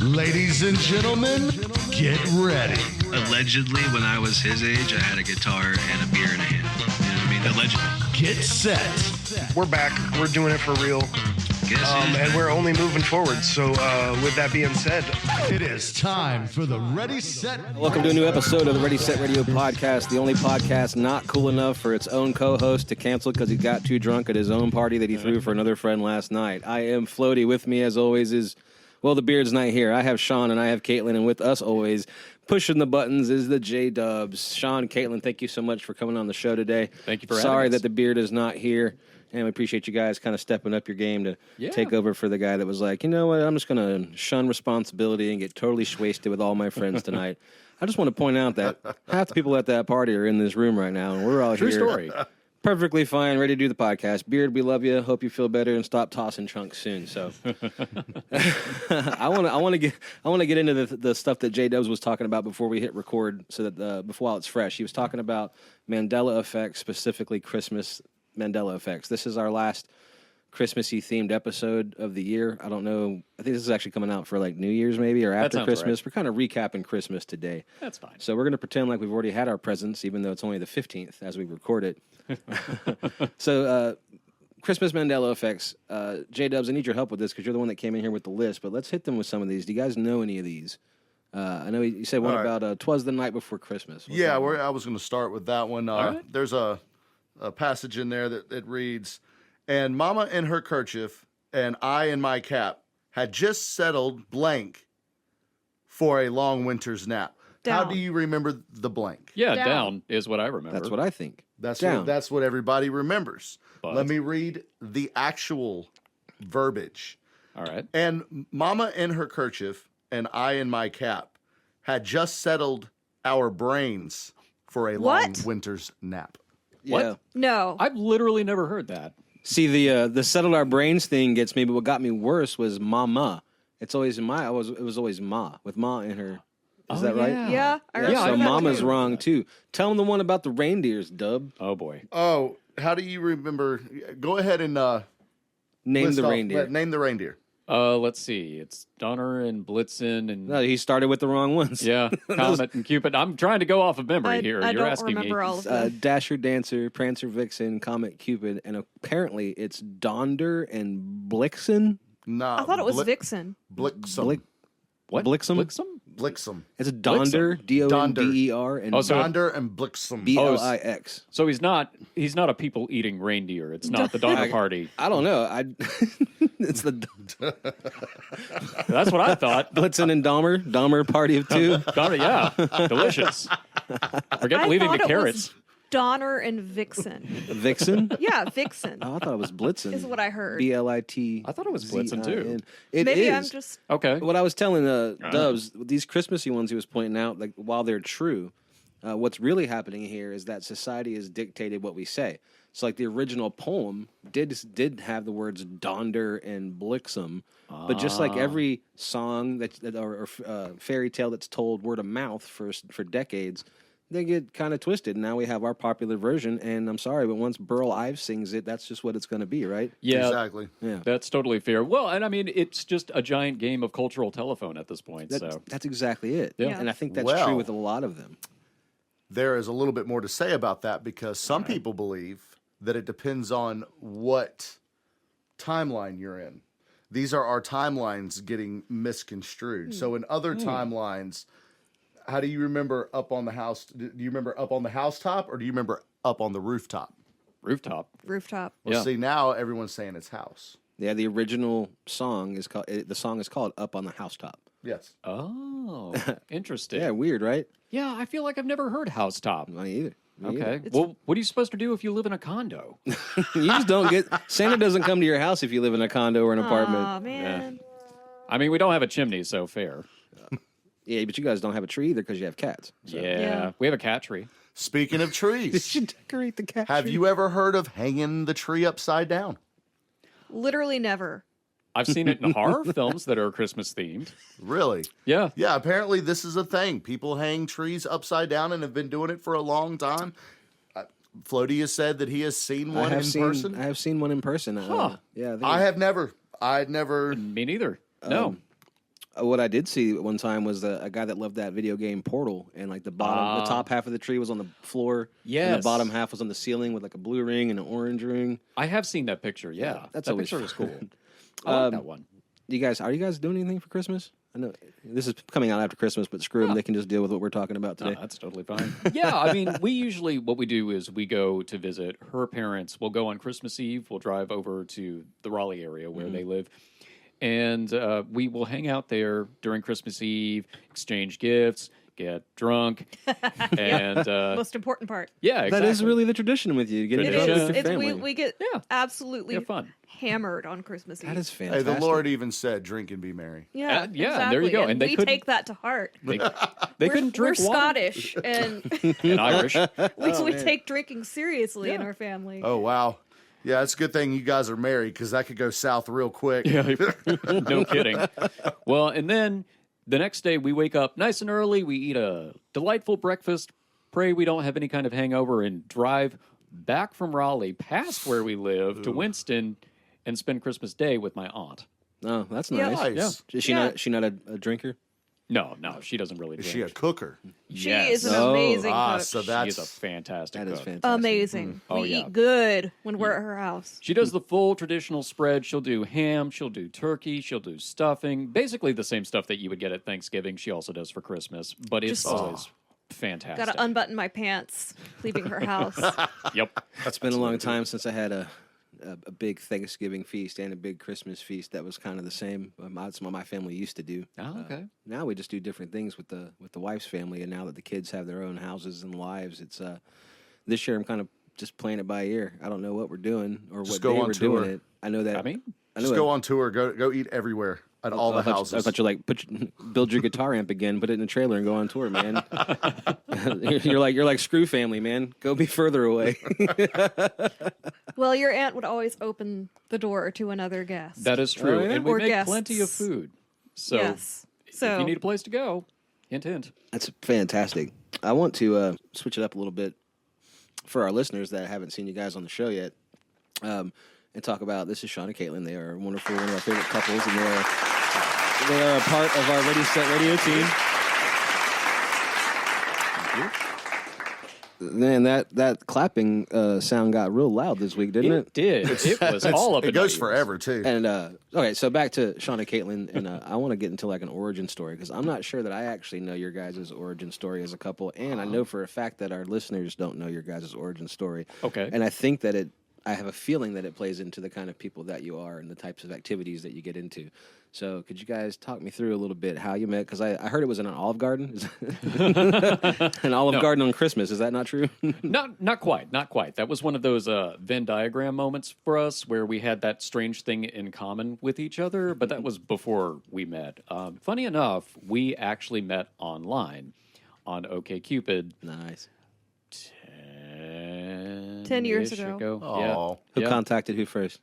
Ladies and gentlemen, get ready. Allegedly, when I was his age, I had a guitar and a beer in a hand. You know what I mean? Allegedly. Get set. We're back. We're doing it for real. And we're only moving forward. So with that being said, it is time for the Ready, Set. Welcome to a new episode of the Ready, Set Radio podcast, the only podcast not cool enough for its own co-host to cancel because he got too drunk at his own party that he threw for another friend last night. I am Floaty. With me, as always, is, well, the beard's not here. I have Sean and I have Kaitlyn, and with us always, pushing the buttons, is the J-Dubs. Sean, Kaitlyn, thank you so much for coming on the show today. Thank you for having us. Sorry that the beard is not here. And we appreciate you guys kind of stepping up your game to take over for the guy that was like, you know what, I'm just going to shun responsibility and get totally wasted with all my friends tonight. I just want to point out that half the people at that party are in this room right now, and we're all True here. story. Perfectly fine, ready to do the podcast. Beard, we love you. Hope you feel better and stop tossing chunks soon. So, I want to get into the stuff that J Dubs was talking about before we hit record, so that while it's fresh, he was talking about Mandela effects, specifically Christmas Mandela effects. This is our last Christmassy themed episode of the year. I don't know. I think this is actually coming out for like New Year's maybe or after Christmas. Right. We're kind of recapping Christmas today. That's fine. So we're going to pretend like we've already had our presents, even though it's only the 15th as we record it. So Christmas Mandela effects. J-Dubs, I need your help with this because you're the one that came in here with the list, but let's hit them with some of these. Do you guys know any of these? I know you said one about 'Twas the Night Before Christmas. What's I was going to start with that one. There's a passage in there that reads, "And Mama in her kerchief and I in my cap had just settled blank for a long winter's nap." Down. How do you remember the blank? Yeah, down is what I remember. That's what I think. That's what everybody remembers. But let me read the actual verbiage. All right. "And Mama in her kerchief and I in my cap had just settled our brains for a long winter's nap." What? Yeah. No. I've literally never heard that. See, the settled our brains thing gets me, but what got me worse was mama. It's always it was always ma, with ma in her. Is that right? Yeah. I remember So that mama's too. wrong too. Tell them the one about the reindeers, Dub. Oh, boy. Oh, how do you remember? Go ahead and Name list the off- reindeer. Name the reindeer. Let's see. It's Donner and Blitzen and... No, he started with the wrong ones. Yeah, Comet and Cupid. I'm trying to go off of memory here. I You're don't asking remember me. all of them. Dasher, Dancer, Prancer, Vixen, Comet, Cupid, and apparently it's Donder and Blixen. Nah, I thought it was Vixen. Blixum. What? Blixen? Blixen? Blixum. It's a Donder, D-O-N-D-E-R, and Oh, so- Donder and Blixum. B-L-I-X. So he's not a people-eating reindeer. It's not the Donner Party. I don't know. It's the That's what I thought. Blitzen and Dahmer party of two. Donner, yeah. Delicious. Forget leaving the carrots. Donner and Vixen. Vixen? Yeah, Vixen Oh, I thought it was Blitzen. is what I heard. B-L-I-T. I thought it was Blitzen, too. It Maybe is. I'm just... Okay. What I was telling Dubs, these Christmassy ones he was pointing out, like while they're true, what's really happening here is that society has dictated what we say. So, like the original poem did have the words Donder and Blixen, but just like every song or fairy tale that's told word of mouth for decades, they get kind of twisted. Now we have our popular version, and I'm sorry, but once Burl Ives sings it, that's just what it's going to be, right? Yeah, Exactly. Yeah, that's totally fair. Well, and I mean, it's just a giant game of cultural telephone at this point. that's exactly it. Yeah. And I think that's Well, true with a lot of them. There is a little bit more to say about that because some people believe that it depends on what timeline you're in. These are our timelines getting misconstrued. So in other timelines, how do you remember up on the house? Do you remember up on the housetop or do you remember up on the rooftop? Rooftop. Rooftop. Well, Yeah. see, now everyone's saying it's house. Yeah, the original song is called "Up on the Housetop." Yes. Oh, interesting. Yeah, weird, right? Yeah, I feel like I've never heard housetop. Me either. Me Okay. either. Well, what are you supposed to do if you live in a condo? You just don't get Santa doesn't come to your house if you live in a condo or an apartment. Aw, man. I mean, we don't have a chimney, so fair. Yeah, but you guys don't have a tree either because you have cats. So. Yeah. We have a cat tree. Speaking of You trees, should decorate the cat. have tree. you ever heard of hanging the tree upside down? Literally never. I've seen it in horror films that are Christmas themed. Really? Yeah. Yeah, apparently this is a thing. People hang trees upside down and have been doing it for a long time. Floaty has said that he has seen one in person. I have seen one in person. Huh. Yeah, I have never. I'd never. Me neither. No. What I did see one time was a guy that loved that video game Portal, and like the top half of the tree was on the floor, and Yes. the bottom half was on the ceiling with like a blue ring and an orange ring. I have seen that picture. Yeah, that's that always picture was cool. fun. I like that one. Are you guys doing anything for Christmas? I know this is coming out after Christmas, but screw them. They can just deal with what we're talking about today. No, that's totally fine. Yeah, I mean, what we do is we go to visit her parents. We'll go on Christmas Eve. We'll drive over to the Raleigh area where they live. And we will hang out there during Christmas Eve, exchange gifts, get drunk, and Most important part. yeah, exactly. That is really the tradition with you. Getting It drunk is. with your It's, family. we get Yeah. absolutely have fun. hammered on Christmas Eve. That is Hey, fantastic. the Lord even said, "Drink and be merry." yeah, yeah, there you exactly. go. And, And they we couldn't- take that to heart. They We're- couldn't drink We're water. Scottish, and and Irish. we take drinking seriously in our family. Oh wow, yeah, it's a good thing you guys are married because that could go south real quick. Yeah, no kidding. Well, and then the next day we wake up nice and early. We eat a delightful breakfast. Pray we don't have any kind of hangover, and drive back from Raleigh past where we live to Winston and spend Christmas Day with my aunt. Oh, that's Yeah. nice. Nice. Is she Yeah. not a drinker? No, she doesn't really Is drink. she a cooker? She Yes. is an Oh. amazing cook. So She that's is a fantastic That is cook. fantastic. Amazing. Oh, We yeah. eat good when we're at her house. She does the full traditional spread. She'll do ham, she'll do turkey, she'll do stuffing. Basically the same stuff that you would get at Thanksgiving, she also does for Christmas. But it's Just- always fantastic. Got to unbutton my pants leaving her house. Yep. It's been a long time since I had a big Thanksgiving feast and a big Christmas feast that was kind of the same. That's what my family used to do. Oh, okay. Now we just do different things with the wife's family, and now that the kids have their own houses and lives, it's this year I'm kind of just playing it by ear. I don't know what we're doing or Just what go day on we're tour. doing it. I know that. I mean, I know Just it- go on tour. Go eat everywhere at all the I houses. thought you like build your guitar amp again, put it in a trailer, and go on tour, man. you're like screw family, man. Go be further away. Well, your aunt would always open the door to another guest. that is true. Oh, yeah? And we Or make guests. plenty of food. So yes. if So you need a place to go, hint, hint. That's fantastic. I want to switch it up a little bit for our listeners that haven't seen you guys on the show yet, and talk about this is Sean and Kaitlyn. They are wonderful, one of our favorite couples, and they are a part of our Ready Set Radio team. Man, that clapping sound got real loud this week, didn't it? It did. It was all up it in goes my ears. forever too. And okay, so back to Sean and Kaitlyn, and I want to get into like an origin story because I'm not sure that I actually know your guys' origin story as a couple, and I know for a fact that our listeners don't know your guys' origin story. Okay. And I think that I have a feeling that it plays into the kind of people that you are and the types of activities that you get into. So could you guys talk me through a little bit how you met? Because I heard it was in an Olive Garden. An Olive Garden on Christmas. Is that not true? Not quite. That was one of those Venn diagram moments for us where we had that strange thing in common with each other, but that was before we met. Funny enough, we actually met online on OkCupid. Nice. 10 years ish ago. Aw. Who Yeah. contacted who first?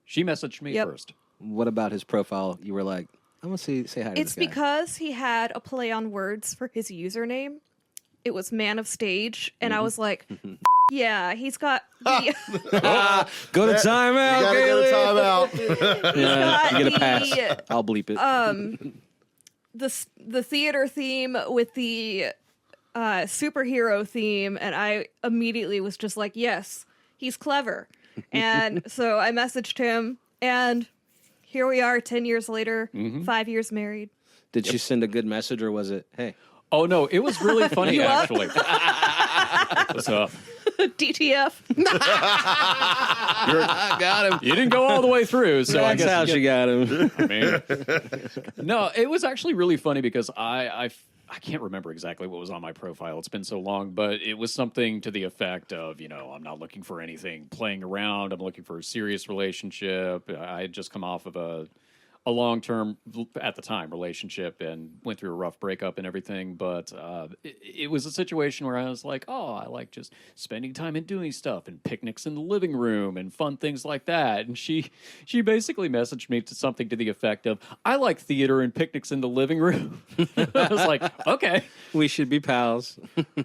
She messaged me Yep. first. What about his profile? You were like, I want to say hi to It's this guy. because he had a play on words for his username. It was Man of Stage, and I was like, yeah, he's got the, Go to You timeout, gotta go to Kaylee. timeout. Yeah, you get a pass. the I'll bleep it. the theater theme with the superhero theme, and I immediately was just like, yes, he's clever. And so I messaged him, and here we are 10 years later, 5 years married. Did she send a good message, or was it, hey? Oh no, it was really funny You up? actually. What's up? DTF. Got him. You didn't go all the way through, so I That's guess how you she got him. I mean, no, it was actually really funny because I can't remember exactly what was on my profile. It's been so long, but it was something to the effect of, I'm not looking for anything playing around. I'm looking for a serious relationship. I had just come off of a long-term, at the time, relationship and went through a rough breakup and everything. But it was a situation where I was like, oh, I like just spending time and doing stuff and picnics in the living room and fun things like that. And she basically messaged me to something to the effect of, I like theater and picnics in the living room. I was like, okay. We should be pals.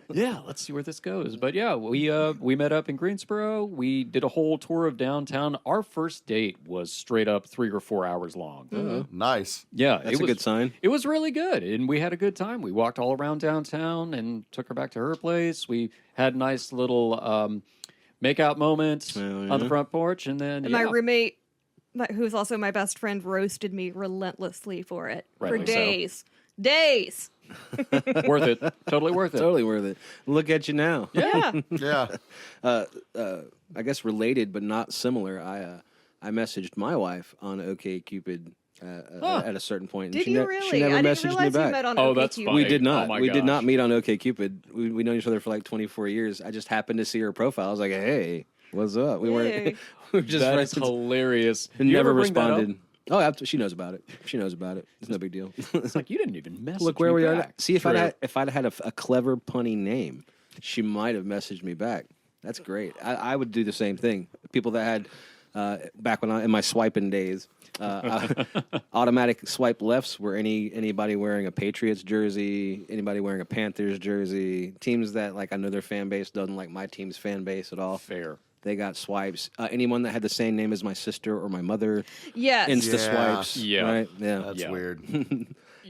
Yeah, let's see where this goes. But yeah, we met up in Greensboro. We did a whole tour of downtown. Our first date was straight up 3 or 4 hours long. Nice. Yeah, That's a good sign. It was really good, and we had a good time. We walked all around downtown and took her back to her place. We had nice little make-out moments on the front porch, and then And my roommate, who's also my best friend, roasted me relentlessly for it. Rightly for so. days. Days. worth it. Totally worth it. Totally worth it. Look at you now. Yeah. Yeah. I guess related but not similar. I messaged my wife on OkCupid at a certain point. And Did she you She really? never I didn't messaged me realize you back. met on Oh, that's OkCupid. funny. We did not. Oh my We did not gosh. meet on OkCupid. We known each other for like 24 years. I just happened to see her profile. I was like, hey, what's up? We weren't. Hey. We were just That friends is hilarious. and You never ever bring that up? responded. Oh, she knows about it. She knows about it. It's no big deal. It's like you didn't even message Look where me we are. back. Now. See, if True. I'd had a clever punny name, she might have messaged me back. That's great. I would do the same thing. People that had back when in my swiping days, automatic swipe lefts were anybody wearing a Patriots jersey, anybody wearing a Panthers jersey, teams that like I know their fan base doesn't like my team's fan base at all. Fair. They got swipes. Anyone that had the same name as my sister or my mother, Yes. Insta Yeah. swipes. Yeah. Right? Yeah. That's Yeah. weird.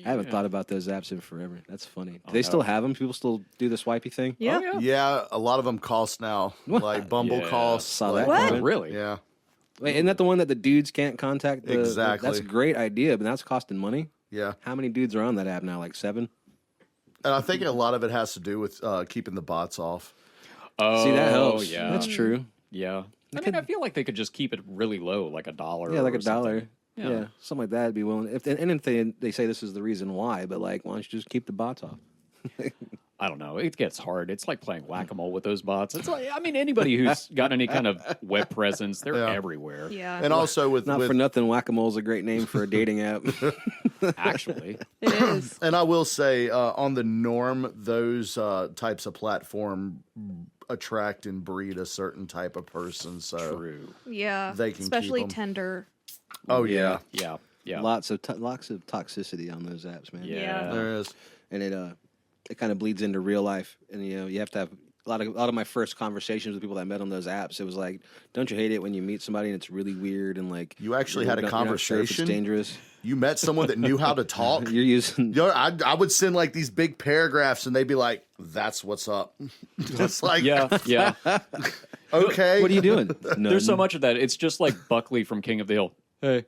I haven't thought about those apps in forever. That's funny. Do they still have them? People still do the swipey thing? Yeah. Oh, yeah. Yeah, a lot of them cost now. Like Bumble Yeah. costs. Saw like, that. What? comment. Really? Yeah. Wait, isn't that the one that the dudes can't contact? Exactly. That's a great idea, but that's costing money. Yeah. How many dudes are on that app now? Like 7? And I think a lot of it has to do with keeping the bots off. Oh, See, that helps. Yeah. That's true. Yeah. I mean, I feel like they could just keep it really low, like $1. Yeah, like or $1. something. Yeah. Something like that. I'd be willing. And if they say this is the reason why, but like, why don't you just keep the bots off? I don't know. It gets hard. It's like playing whack-a-mole with those bots. It's like, I mean, anybody who's got any kind of web presence, they're Yeah. everywhere. Yeah. And also with, Not for nothing, Whack-A-Mole's a great name for a dating app. Actually. It is. and I will say on the norm, those types of platform attract and breed a certain type of person. So True. Yeah. They can keep Especially 'em. Tinder. Oh yeah, Yeah. Yeah. Lots of toxicity on those apps, man. Yeah. there is. And it kind of bleeds into real life. And you have to have a lot of my first conversations with people that I met on those apps. It was like, don't you hate it when you meet somebody and it's really weird and like You actually had a you're not sure if it's conversation? dangerous. You met someone that knew how to talk. You're using I would send like these big paragraphs, and they'd be like, "That's what's up." It's like, Yeah. Yeah. okay, what are you doing? There's so much of that. It's just like Buckley from King of the Hill. Hey.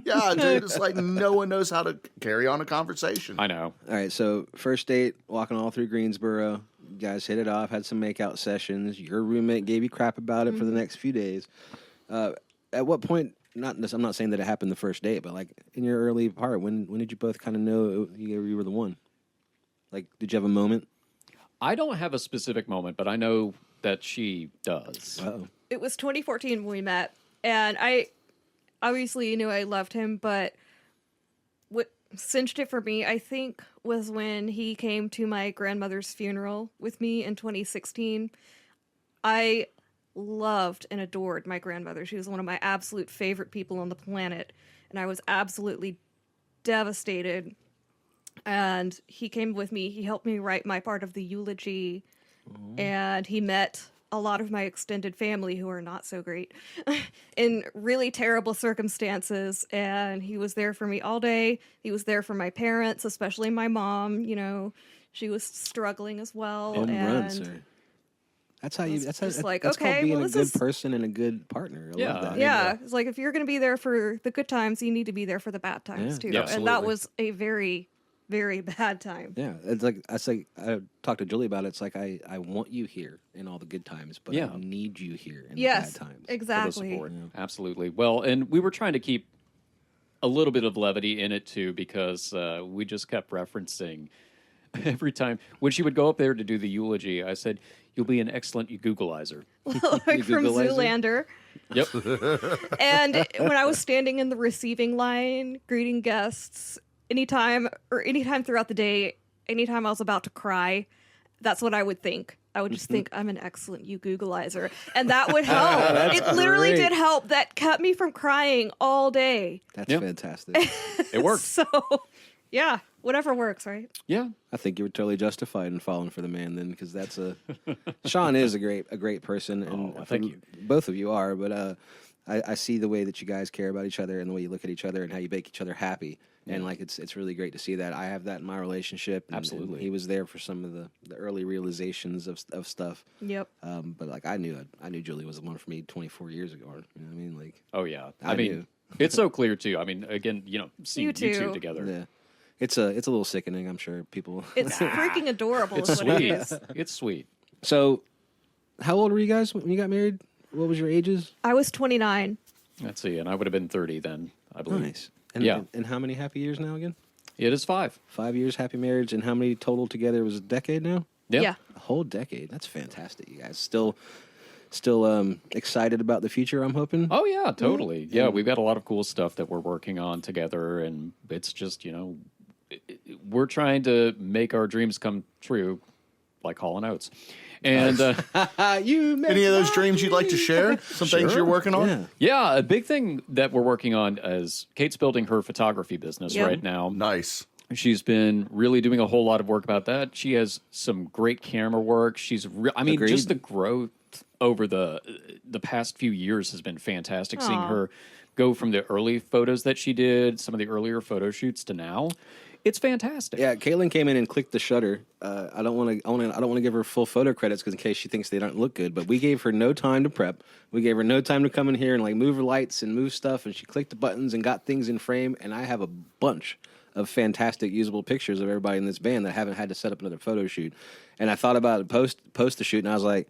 Yeah, dude, it's like no one knows how to carry on a conversation. I know. All right, so first date, walking all through Greensboro. You guys hit it off, had some makeout sessions. Your roommate gave you crap about it for the next few days. At what point? I'm not saying that it happened the first date, but like in your early part, when did you both kind of know you were the one? Like, did you have a moment? I don't have a specific moment, but I know that she does. Uh-oh. It was 2014 when we met, and I obviously knew I loved him, but what cinched it for me, I think, was when he came to my grandmother's funeral with me in 2016. I loved and adored my grandmother. She was one of my absolute favorite people on the planet, and I was absolutely devastated. And he came with me. He helped me write my part of the eulogy, and he met a lot of my extended family who are not so great in really terrible circumstances. And he was there for me all day. He was there for my parents, especially my mom. You know, she was struggling as well. Home and run, sir. That's how you. That's how. just like, that's okay, called being well, a this good is- person and a good partner. I Yeah. love that. yeah, it's like if you're going to be there for the good times, you need to be there for the bad times too. Yeah, and that absolutely. was a very, very bad time. Yeah, it's like I talked to Julie about it. It's like I want you here in all the good times, but Yeah. I need you here in Yes, the bad times. For the exactly. support. Absolutely. Well, and we were trying to keep a little bit of levity in it too, because we just kept referencing every time when she would go up there to do the eulogy. I said, "You'll be an excellent Googleizer." Like from Googleizer? Zoolander. Yep. And when I was standing in the receiving line, greeting guests, anytime throughout the day, anytime I was about to cry, that's what I would think. I would just think, I'm an excellent Googleizer. And that would help. It literally great. did help. That kept me from crying all day. That's Yep. fantastic. It worked. So, yeah, whatever works, right? Yeah. I think you were totally justified in falling for the man then, because that's Sean is a great person, and Oh, thank you. both of you are. But I see the way that you guys care about each other and the way you look at each other and how you make each other happy. And like it's really great to see that. I have that in my relationship. And he was there for some of the early realizations of stuff. Yep. But like I knew Julie was the one for me 24 years ago. You know what I mean? Like oh yeah. I mean it's so clear too. I mean, again, seeing you two together. Yeah. It's a little sickening, I'm sure people. It's freaking adorable. It's is what sweet. it is. It's sweet. So, how old were you guys when you got married? What was your ages? I was 29. Let's see, and I would have been 30 then, I believe. Nice. And, yeah. And how many happy years now again? It is 5. 5 years happy marriage, and how many total together? Was it a decade now? Yep. Yeah. A whole decade. That's fantastic. You guys still excited about the future, I'm hoping? Oh, yeah, totally. Yeah, we've got a lot of cool stuff that we're working on together, and it's just, we're trying to make our dreams come true, like Hall & Oates. And any of those dreams you'd like to share? Some things you're working on? Yeah, a big thing that we're working on is Kate's building her photography business right now. Nice. She's been really doing a whole lot of work about that. She has some great camera work. She's, just the growth over the past few years has been fantastic. Seeing her go from the early photos that she did, some of the earlier photo shoots to now. It's fantastic. Yeah, Kaitlyn came in and clicked the shutter. I don't want to give her full photo credits because in case she thinks they don't look good. But we gave her no time to prep. We gave her no time to come in here and like move her lights and move stuff. And she clicked the buttons and got things in frame. And I have a bunch of fantastic usable pictures of everybody in this band that haven't had to set up another photo shoot. And I thought about it post the shoot, and I was like,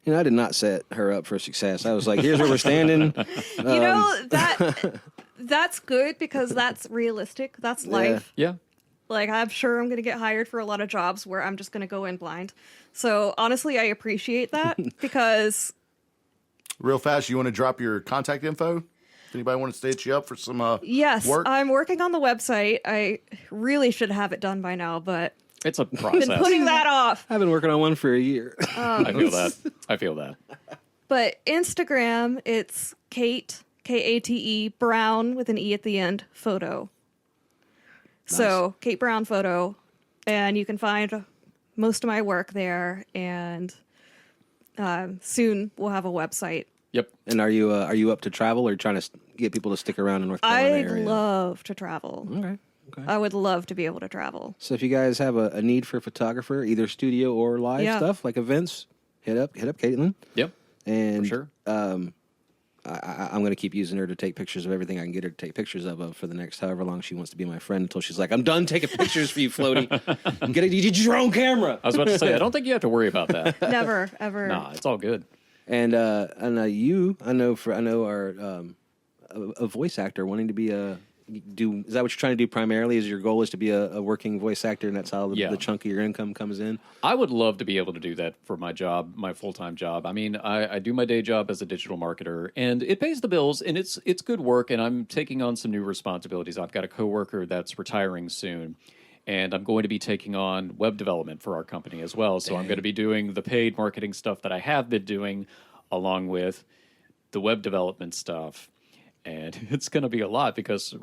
I did not set her up for success. I was like, here's where we're standing. That's good because that's realistic. That's life. Yeah. Like, I'm sure I'm going to get hired for a lot of jobs where I'm just going to go in blind. So, honestly, I appreciate that because... Real fast, you want to drop your contact info? If anybody want to stitch you up for some yes, work? I'm working on the website. I really should have it done by now, but... It's a process. Been putting that off. I've been working on one for a year. I feel that. But Instagram, it's Kate, Kate, Brown with an E at the end, photo. Nice. So, Kate Brown photo. And you can find most of my work there. And soon we'll have a website. Yep. And are you up to travel or trying to get people to stick around in North Carolina I'd area? love to travel. Okay. I would love to be able to travel. So if you guys have a need for a photographer, either studio or live stuff, like events, hit up Kaitlyn. Yep. And for sure. I'm going to keep using her to take pictures of everything I can get her to take pictures of for the next however long she wants to be my friend until she's like, I'm done taking pictures for you, Floaty. You did your own camera. I was about to say, I don't think you have to worry about that. Never, ever. Nah, it's all good. And I know our a voice actor wanting to be is that what you're trying to do primarily? Is your goal is to be a working voice actor, and that's how the chunk of your income comes in? I would love to be able to do that for my job, my full-time job. I mean, I do my day job as a digital marketer, and it pays the bills, and it's good work, and I'm taking on some new responsibilities. I've got a coworker that's retiring soon, and I'm going to be taking on web development for our company as well. So I'm going to be doing the paid marketing stuff that I have been doing, along with the web development stuff. And it's going to be a lot because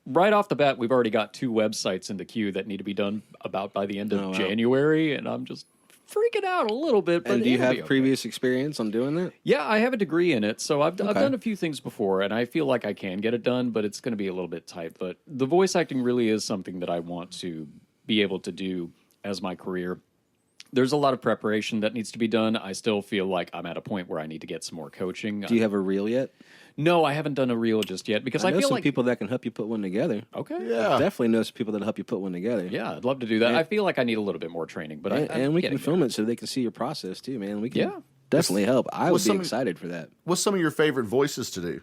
right off the bat, we've already got 2 websites in the queue that need to be done about by the end of January. And I'm just freaking out a little bit. But and do you have previous experience on doing that? Yeah, I have a degree in it. So I've done a few things before, and I feel like I can get it done, but it's going to be a little bit tight. But the voice acting really is something that I want to be able to do as my career. There's a lot of preparation that needs to be done. I still feel like I'm at a point where I need to get some more coaching. Do you have a reel yet? No, I haven't done a reel just yet because I know feel some like people that can help you put one together. Okay, yeah, I definitely know some people that help you put one together. Yeah, I'd love to do that. I feel like I need a little bit more training, but and we can film it so they can see your process too, man. We can definitely help. I would be excited for that. What's some of your favorite voices to do?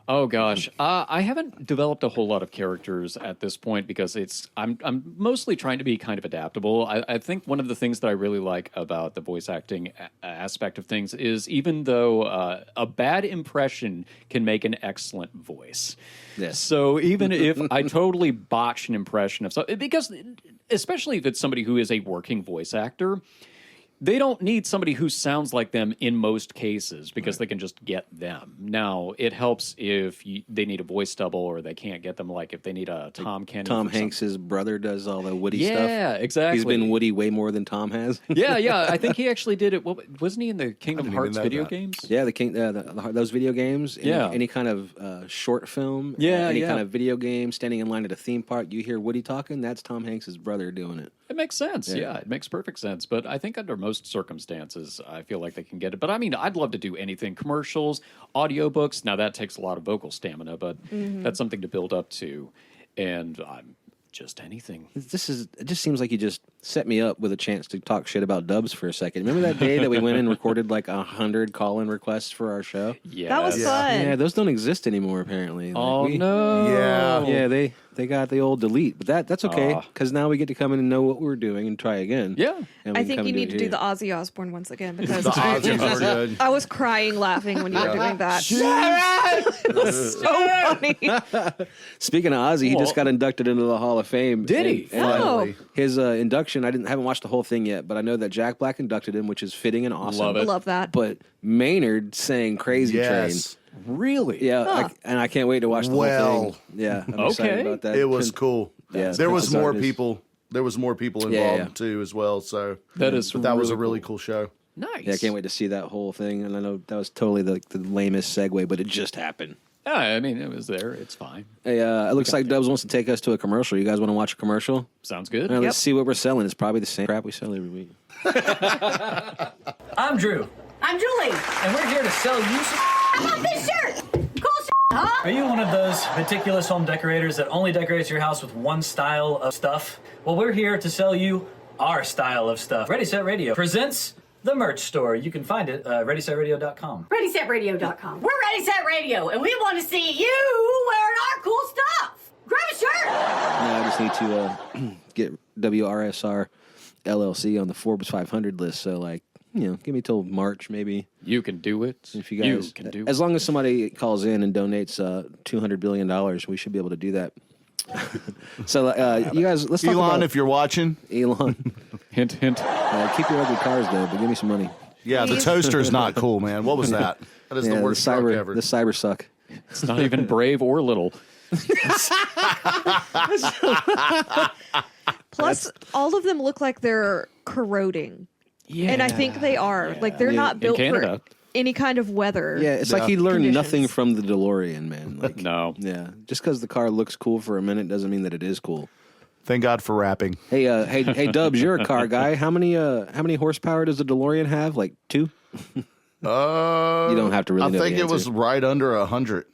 Oh gosh, I haven't developed a whole lot of characters at this point because I'm mostly trying to be kind of adaptable. I think one of the things that I really like about the voice acting aspect of things is even though a bad impression can make an excellent voice. Yes. So even if I totally botch an impression of something, because especially if it's somebody who is a working voice actor, They don't need somebody who sounds like them in most cases because they can just get them. Now, it helps if they need a voice double or they can't get them, like if they need a Tom Kenny. Tom Hanks' brother does all the Woody stuff. Yeah, exactly. He's been Woody way more than Tom has. Yeah. I think he actually did it. Wasn't he in the Kingdom Hearts video games? Yeah, those video games. Any kind of short film. Any kind of video game, standing in line at a theme park, you hear Woody talking, that's Tom Hanks' brother doing it. It makes sense. Yeah, it makes perfect sense. But I think under most circumstances, I feel like they can get it. But I mean, I'd love to do anything. Commercials, audiobooks. Now, that takes a lot of vocal stamina, but that's something to build up to. And I'm just anything. It just seems like you just set me up with a chance to talk shit about Dubs for a second. Remember that day that we went and recorded like 100 call-in requests for our show? Yeah, That was fun. Yeah, those don't exist anymore apparently. Oh, no. Yeah, they got the old delete, but that's okay because now we get to come in and know what we're doing and try again. Yeah. And we I can think come you and need to do it the here. Ozzy Osbourne once again because The Ozzy's were good. I was crying laughing when you were doing that. It was so funny. Speaking of Ozzy, he just got inducted into the Hall of Fame. Did he? And, Oh. his induction, haven't watched the whole thing yet, but I know that Jack Black inducted him, which is fitting and awesome. Love it. Love that. But Maynard sang "Crazy Yes. Really? Train." Yeah, I can't wait to watch the whole thing. Yeah, I'm excited Okay. about that. It was cool. Yeah, there was Prince's more artist. people. There was more people Yeah, involved yeah. too, as well. So That is but that was a really really cool show. Nice. Yeah, I can't wait to see that whole thing. And I know that was totally the lamest segue, but it just happened. Yeah, I mean, it was there. It's fine. Hey, it looks like Dubs wants to take us to a commercial. You guys want to watch a commercial? Sounds good. All right, let's see what we're selling. It's probably the same crap we sell every week. I'm Drew, I'm Julie. and we're here to sell you some. How about this shirt? Cool huh? Are you one of those meticulous home decorators that only decorates your house with one style of stuff? Well, we're here to sell you our style of stuff. Ready Set Radio presents the merch store. You can find it at ReadySetRadio.com. ReadySetRadio.com. We're Ready Set Radio, and we want to see you wearing our cool stuff. Grab a shirt. Now I just need to get WRSR LLC on the Forbes 500 list. So, give me till March, maybe. You can do it. If you guys, can do as long as somebody calls in and donates $200 billion, we should be able to do that. So, you guys, let's talk Elon, about if you're watching, Elon. Hint, hint. Keep your ugly cars though, but give me some money. yeah, the toaster's not cool, man. What was that? That is the worst truck ever. The cyber suck. It's not even brave or little. Plus, all of them look like they're corroding. Yeah. And I think they are. Like, they're not built for Canada. any kind of weather. Yeah, it's like he learned Conditions. nothing from the DeLorean, man. Like, No. yeah, just because the car looks cool for a minute doesn't mean that it is cool. Thank God for rapping. Hey, hey, Dubs, you're a car guy. How many horsepower does the DeLorean have? Like 2? You don't have to really I know think the it was answer. right under 100.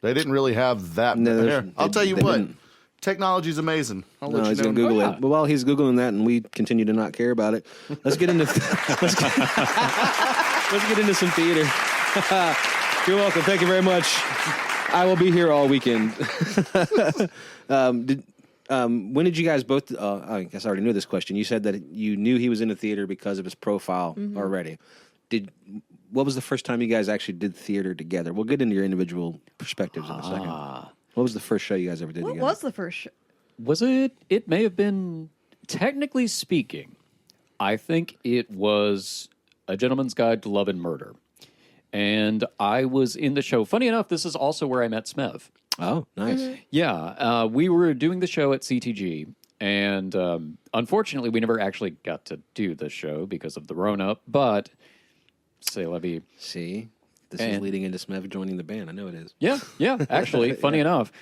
They didn't really have that. No, Here, I'll tell you they what. didn't. Technology's amazing. I'll No, let he's you know. gonna Google Oh, yeah. it. But while he's googling that, and we continue to not care about it, let's get into let's get into some theater. You're welcome. Thank you very much. I will be here all weekend. When did you guys both? I guess I already knew this question. You said that you knew he was in the theater because of his profile already. What was the first time you guys actually did theater together? We'll get into your individual perspectives in a second. What was the first show you guys ever did What together? was the first show? Was it? It may have been, technically speaking, I think it was A Gentleman's Guide to Love and Murder. And I was in the show. Funny enough, this is also where I met Smev. Oh, nice. Yeah, we were doing the show at CTG, and unfortunately, we never actually got to do the show because of the Rona, but say Levy. See, this is leading into Smev joining the band. I know it is. Yeah, actually, funny enough.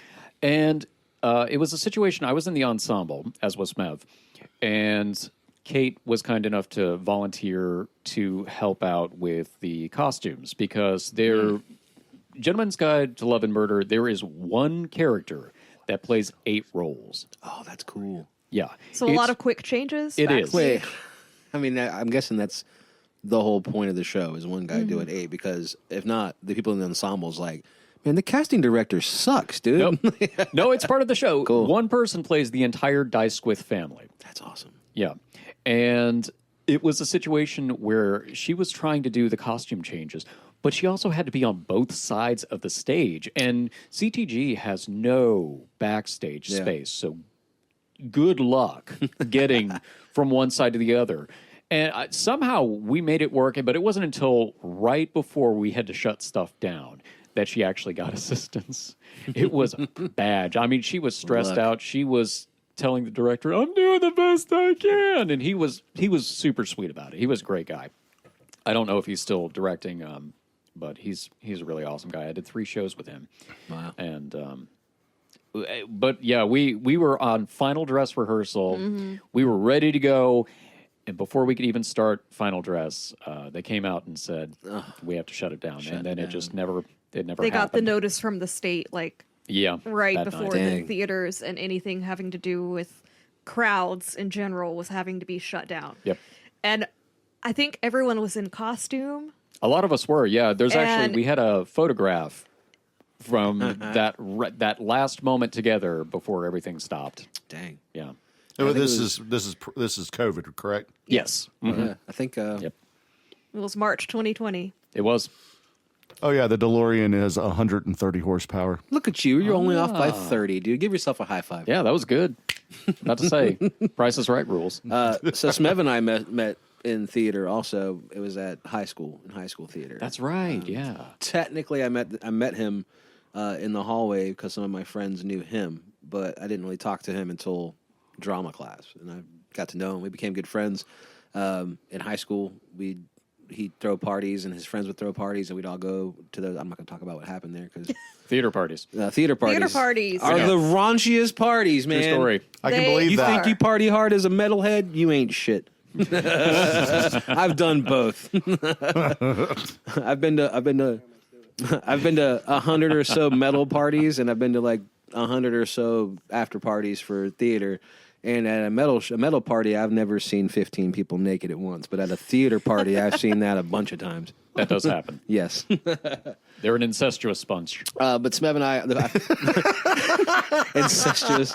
And it was a situation, I was in the ensemble, as was Smev, and Kate was kind enough to volunteer to help out with the costumes because they're Gentleman's Guide to Love and Murder, there is one character that plays 8 roles. Oh, that's cool. Yeah. So a lot of quick changes? It is. Wait, I mean, I'm guessing that's the whole point of the show is one guy doing 8 because if not, the people in the ensemble's like, man, the casting director sucks, dude. Nope. No, it's part of the show. Cool. One person plays the entire Dysquith family. That's awesome. Yeah. And it was a situation where she was trying to do the costume changes, but she also had to be on both sides of the stage. And CTG has no backstage space. So good luck getting from one side to the other. And somehow we made it work, but it wasn't until right before we had to shut stuff down that she actually got assistance. It was bad. I mean, she was stressed out. She was telling the director, "I'm doing the best I can," and he was super sweet about it. He was a great guy. I don't know if he's still directing, but he's a really awesome guy. I did 3 shows with him. Wow. And but yeah, we were on final dress rehearsal. We were ready to go. And before we could even start final dress, they came out and said, we have to shut it down. And then it just never happened. They got the notice from the state, like, right before the theaters, and anything having to do with crowds in general was having to be shut down. Yep. And I think everyone was in costume. A lot of us were, yeah. There's actually, we had a photograph from that last moment together before everything stopped. Dang. Yeah. No, this is COVID, correct? Yes. Yeah, I think. Yep. It was March 2020. It was. Oh yeah, the DeLorean is 130 horsepower. Look at you. You're only off by 30, dude. Give yourself a high five. Yeah, that was good. Not to say Price is Right rules. So Smev and I met in theater also. It was at high school, in high school theater. That's right, yeah. Technically, I met him in the hallway because some of my friends knew him, but I didn't really talk to him until drama class, and I got to know him. We became good friends. In high school, he'd throw parties, and his friends would throw parties, and we'd all go to those. I'm not going to talk about what happened there because theater parties. Theater parties are the raunchiest parties, man. True story. I can believe you that. You think you party hard as a metalhead? You ain't shit. I've done both. I've been to 100 or so metal parties, and I've been to like 100 or so after parties for theater. And at a metal party, I've never seen 15 people naked at once. But at a theater party, I've seen that a bunch of times. That does happen. Yes. They're an incestuous bunch. But Smev and I incestuous.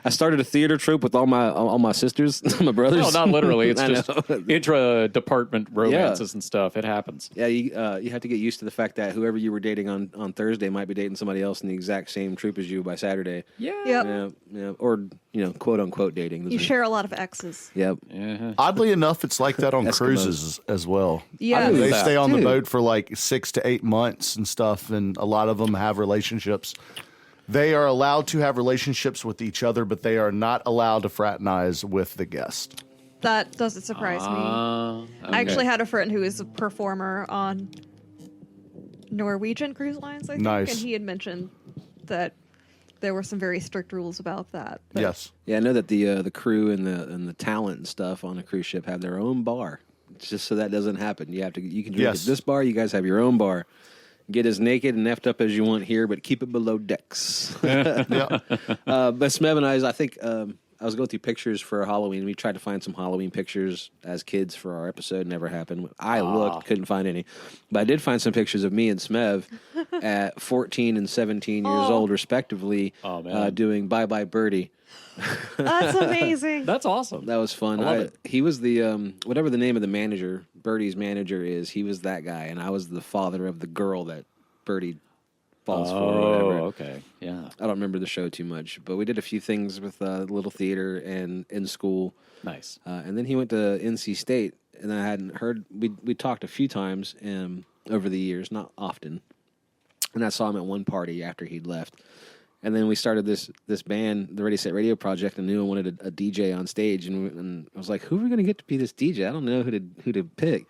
I started a theater troupe with all my sisters, my brothers. No, not literally. It's just intra-department romances and stuff. It happens. Yeah, you have to get used to the fact that whoever you were dating on Thursday might be dating somebody else in the exact same troupe as you by Saturday. Yeah. Yep. Yeah. Or, quote unquote dating. You share a lot of exes. Yep. Oddly enough, it's like that on cruises as well. Yeah. They stay on the boat for like 6 to 8 months and stuff, and a lot of them have relationships. They are allowed to have relationships with each other, but they are not allowed to fraternize with the guest. That doesn't surprise me. Okay. I actually had a friend who is a performer on Norwegian cruise lines, I think, Nice. and he had mentioned that there were some very strict rules about that. But Yes. Yeah, I know that the crew and the talent and stuff on a cruise ship have their own bar. It's just so that doesn't happen. You can drink at this bar. You guys have your own bar. Get as naked and effed up as you want here, but keep it below decks. Yeah. But Smev and I think I was going through pictures for Halloween. We tried to find some Halloween pictures as kids for our episode. Never happened. I looked, couldn't find any. But I did find some pictures of me and Smev at 14 and 17 years old, respectively, doing Bye Bye Birdie. that's amazing. That's awesome. That was fun. I love it. He was the whatever the name of the manager, Birdie's manager is. He was that guy, and I was the father of the girl that Birdie falls for. Or whatever. Okay. Yeah. I don't remember the show too much, but we did a few things with Little Theater and in school. Nice. And then he went to NC State, and I hadn't heard. We talked a few times over the years, not often. And I saw him at one party after he'd left. And then we started this band, the Ready Set Radio Project, and knew I wanted a DJ on stage. And I was like, who are we going to get to be this DJ? I don't know who to pick. I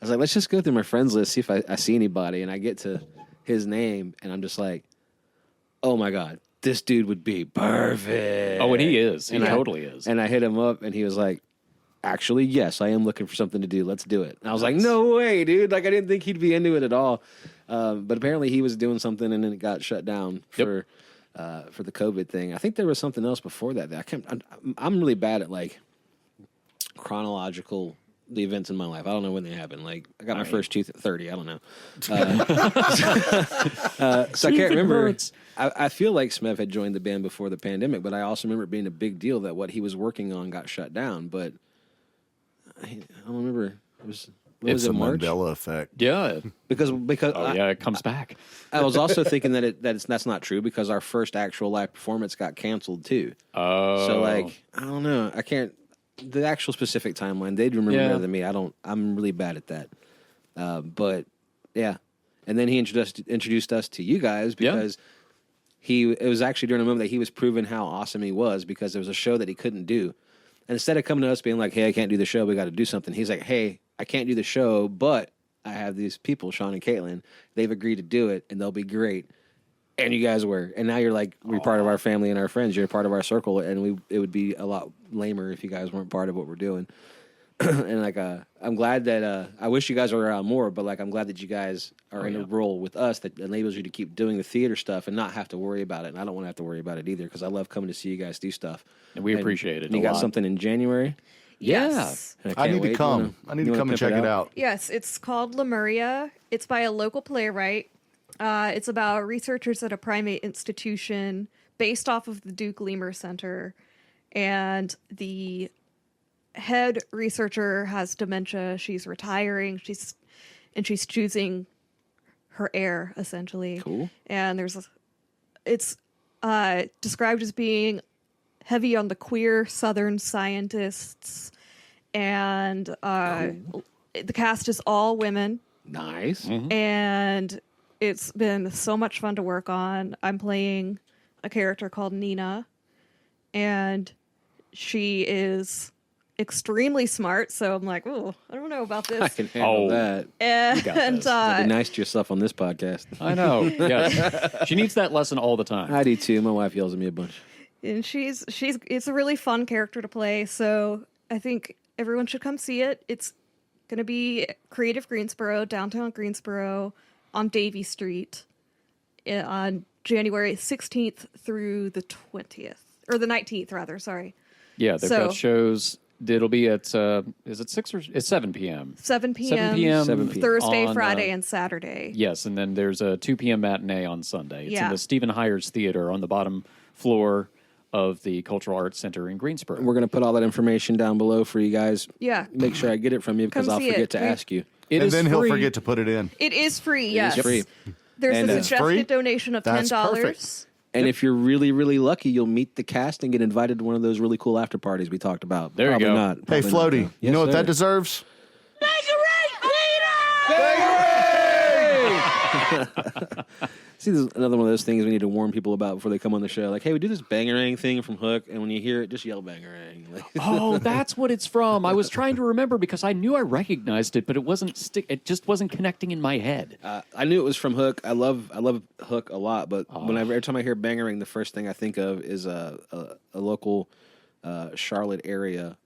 was like, let's just go through my friends list, see if I see anybody. And I get to his name, and I'm just like, oh my God, this dude would be perfect. Oh, and he is. He And totally is. And I hit him up, and he was like, actually, yes, I am looking for something to do. Let's do it. And I was like, no way, dude. Like, I didn't think he'd be into it at all. But apparently he was doing something, and then it got shut down for the COVID thing. I think there was something else before that. I'm really bad at like chronological the events in my life. I don't know when they happened. Like I got my first tooth at 30. I don't know. So I can't remember. I feel like Smev had joined the band before the pandemic, but I also remember it being a big deal that what he was working on got shut down. But I don't remember. Was it March? Mandela effect. Yeah. Because it comes back. I was also thinking that's not true because our first actual live performance got canceled too. Oh. So like I don't know. I can't. the actual specific timeline. They'd remember better than me. I'm really bad at that. But yeah, and then he introduced us to you guys because it was actually during a moment that he was proving how awesome he was because there was a show that he couldn't do. And instead of coming to us being like, hey, I can't do the show, we got to do something. He's like, hey, I can't do the show, but I have these people, Sean and Kaitlyn. They've agreed to do it, and they'll be great. And you guys were. And now you're like, we're part of our family and our friends. You're part of our circle, and it would be a lot lamer if you guys weren't part of what we're doing. And like, I'm glad that I wish you guys were around more, but like, I'm glad that you guys are in a role with us that enables you to keep doing the theater stuff and not have to worry about it. And I don't want to have to worry about it either because I love coming to see you guys do stuff. And we appreciate it. And you got something in January? Yes. Yeah. I need to come. I need to come and check it out. Yes, it's called Lemuria. It's by a local playwright. It's about researchers at a primate institution based off of the Duke Lemur Center, and the head researcher has dementia. She's retiring. She's choosing her heir, essentially. Cool. And it's described as being heavy on the queer Southern scientists, and the cast is all women. Nice. Mm-hmm. And it's been so much fun to work on. I'm playing a character called Nina, and she is extremely smart, so I'm like, oh, I don't know about this. I can handle that. And be nice to yourself on this podcast. I know. Yes. She needs that lesson all the time. I do too. My wife yells at me a bunch. And it's a really fun character to play, so I think everyone should come see it. It's going to be Creative Greensboro, downtown Greensboro, on Davie Street on January 16th through the 20th, or the 19th, rather, sorry. Yeah, they've got shows. It'll be at, is it 6 or it's 7 p.m.? 7 p.m. 7 p.m. Thursday, on, Friday, and Saturday. Yes, and then there's a 2 p.m. matinee on Sunday. It's in Yeah. the Stephen Hyers Theater on the bottom floor of the Cultural Arts Center in Greensboro. We're going to put all that information down below for you guys. Yeah. Make sure I get it from you because Come I'll see forget it. to ask you. It And is then free. he'll forget to put it in. It is free, yes. It's free. There's And a it's suggested free? donation of That's $10. perfect. And if you're really, really lucky, you'll meet the cast and get invited to one of those really cool after parties we talked about. There you Probably go. Not. Hey, Probably Floaty, not. you know what sir. that deserves? See, this is another one of those things we need to warn people about before they come on the show. Like, hey, we do this bangarang thing from Hook, and when you hear it, just yell bangarang. Like, Oh, that's what it's from. I was trying to remember because I knew I recognized it, but it wasn't it just wasn't connecting in my head. I knew it was from Hook. I love Hook a lot, but every time I hear bangarang, the first thing I think of is a local Charlotte area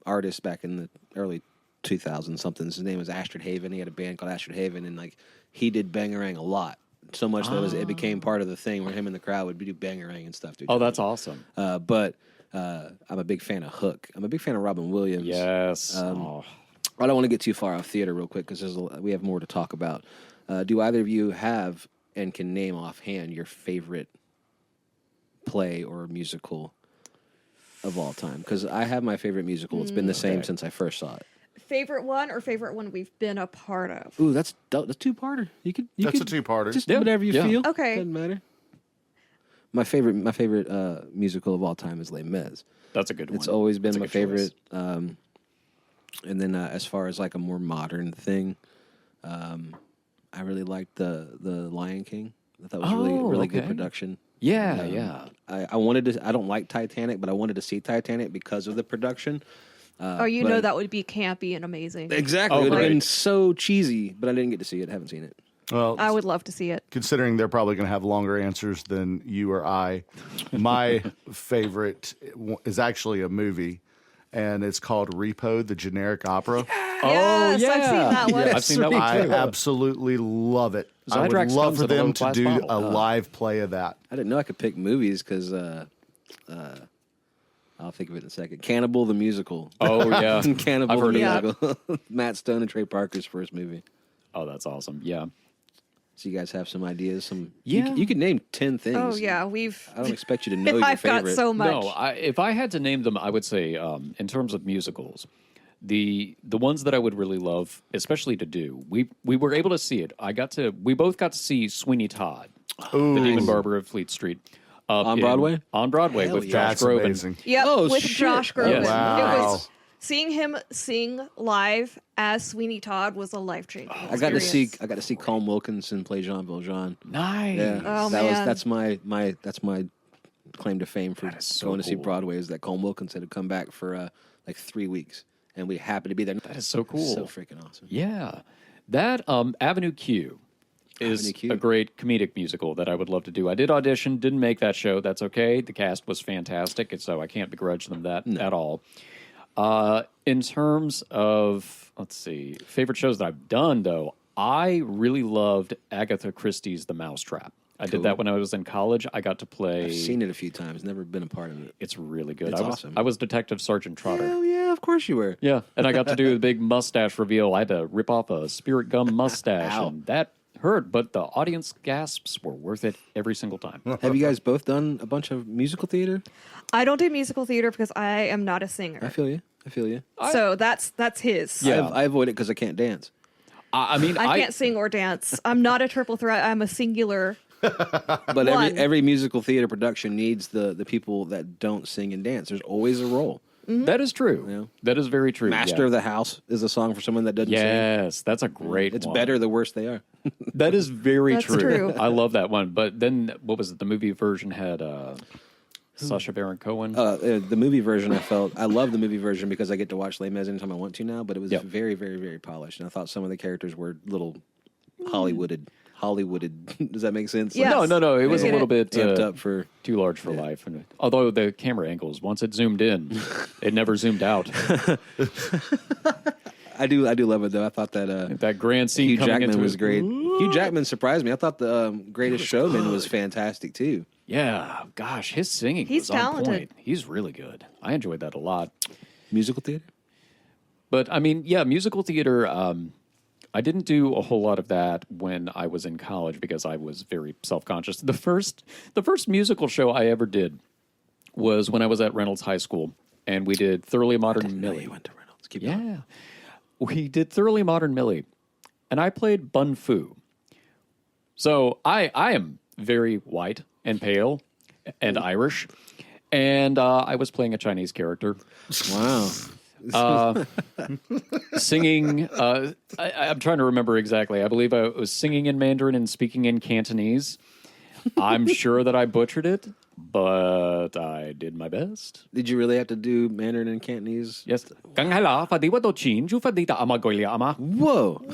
artist back in the early 2000s something. His name was Astrid Haven. He had a band called Astrid Haven, and like he did bangarang a lot. So much that it became part of the thing where him and the crowd would do bangarang and stuff. Oh, that's awesome. But I'm a big fan of Hook. I'm a big fan of Robin Williams. Yes. I don't want to get too far off theater real quick because we have more to talk about. Do either of you have and can name offhand your favorite play or musical of all time? Because I have my favorite musical. It's been the same since I first saw it. Favorite one or favorite one we've been a part of? Ooh, that's two-parter. That's a two-parter. Just Yeah. whatever you Yeah. feel. Okay. Doesn't matter. My favorite musical of all time is Les Mis. That's a good one. It's always been That's a my good favorite. choice. And then as far as like a more modern thing, I really liked the Lion King. I thought it was really good okay. production. Yeah, yeah. I wanted to. I don't like Titanic, but I wanted to see Titanic because of the production. Know that would be campy and amazing. Exactly. Oh, it would have great. been so cheesy, but I didn't get to see it. Haven't seen it. Well, I would love to see it. considering they're probably going to have longer answers than you or I, my favorite is actually a movie, and it's called Repo, the generic opera. Yes, yeah. I've seen that one. I've seen that one I too. absolutely love it. I would Zydrax love comes for in a them little to glass do bottle. a live play of that. I didn't know I could pick movies because I'll think of it in a second. Cannibal the Musical. Oh, yeah. Cannibal I've the heard of Musical. Matt Stone and Trey Parker's first movie. Oh, that's awesome. Yeah. So you guys have some ideas? Yeah. You could name 10 things. Oh yeah, I don't expect you to know your I've favorite. got so much. No, if I had to name them, I would say, in terms of musicals, the ones that I would really love, especially to do, we were able to see it. We both got to see Sweeney Todd, the Demon Barber of Fleet Street. On Broadway? On Broadway Hell with yeah. Josh Groban. Amazing. Yep, Oh, with shit. Josh Groban. Yes. Wow. It was seeing him sing live as Sweeney Todd was a life changing. I got to see Colm Wilkinson play Jean Valjean. Nice. Yeah, Oh, that's my claim to fame for so going to see cool. Broadway is that Colm Wilkinson had come back for like 3 weeks, and we happened to be there. That is so cool. So freaking awesome. Yeah. That Avenue Q is Avenue Q. a great comedic musical that I would love to do. I did audition, didn't make that show. That's okay. The cast was fantastic, and so I can't begrudge them that at all. In terms of, let's see, favorite shows that I've done, though, I really loved Agatha Christie's The Mousetrap. I did that when I was in college. I got to play. I've seen it a few times, never been a part of it. It's really good. It's I was awesome. I was Detective Sergeant Trotter. Hell yeah, of course you were. Yeah, and I got to do the big mustache reveal. I had to rip off a spirit gum mustache, Ow. and that hurt, but the audience gasps were worth it every single time. Have you guys both done a bunch of musical theater? I don't do musical theater because I am not a I singer. feel you. I feel you. So that's his. Yeah. I avoid it because I can't dance. I mean, I can't sing or dance. I'm not a triple threat. I'm a singular. But One. every musical theater production needs the people that don't sing and dance. There's always a role. That is true. Yeah. That is very true. Master of the House is a song for someone that doesn't sing. Yes, that's a great It's one. better the worse they are. That is very That's true. true. I love that one. But then, what was it? The movie version had Sacha Baron Cohen. The movie version, I love the movie version because I get to watch Les Mis anytime I want to now, but it was Yep. very, very, very polished. And I thought some of the characters were little Hollywooded. Does that make sense? Yeah. No. It was I a get little it. bit Amped up for... too large for life. And although the camera angles, once it zoomed in, it never zoomed out. I do love it, though. I thought that... That grand scene Hugh coming Jackman into was it. great. Hugh Jackman surprised me. I thought the Greatest Showman was fantastic, too. Yeah, gosh, his singing He's was on talented. point. He's really good. I enjoyed that a lot. Musical theater? But I mean, yeah, musical theater. I didn't do a whole lot of that when I was in college because I was very self-conscious. The first musical show I ever did was when I was at Reynolds High School, and we did Thoroughly Modern Millie. You went to Reynolds. Keep going. Yeah, we did Thoroughly Modern Millie, and I played Bun Fu. So I am very white and pale and Irish, and I was playing a Chinese character. Wow. Singing, I'm trying to remember exactly. I believe I was singing in Mandarin and speaking in Cantonese. I'm sure that I butchered it, but I did my best. Did you really have to do Mandarin and Cantonese? Yes. Whoa.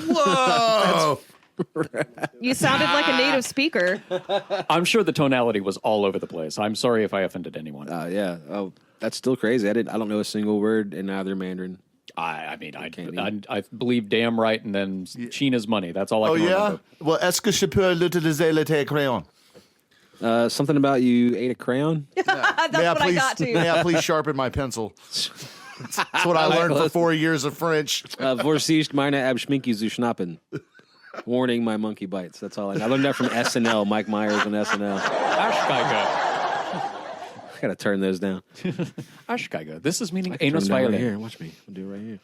Whoa! You sounded like a native speaker. I'm sure the tonality was all over the place. I'm sorry if I offended anyone. Yeah. Oh, that's still crazy. I don't know a single word in either Mandarin. I mean, Cantonese. I believe damn right, and then China's money. That's all I Oh can yeah. remember. Well, est-ce que je peux l'utiliser le crayon? Something about you ate a crayon? That's May what I please, got to. May I please sharpen my pencil? That's what I learned for 4 years of French. Vorsicht meine Abschminki zu schnappen. Warning, my monkey bites. That's all I know. I learned that from SNL, Mike Myers on SNL. Ashkaiga. I gotta turn those down. Ashkaiga. This is meaning Turn anus them down right violin. here. Watch me. I'll do it right here.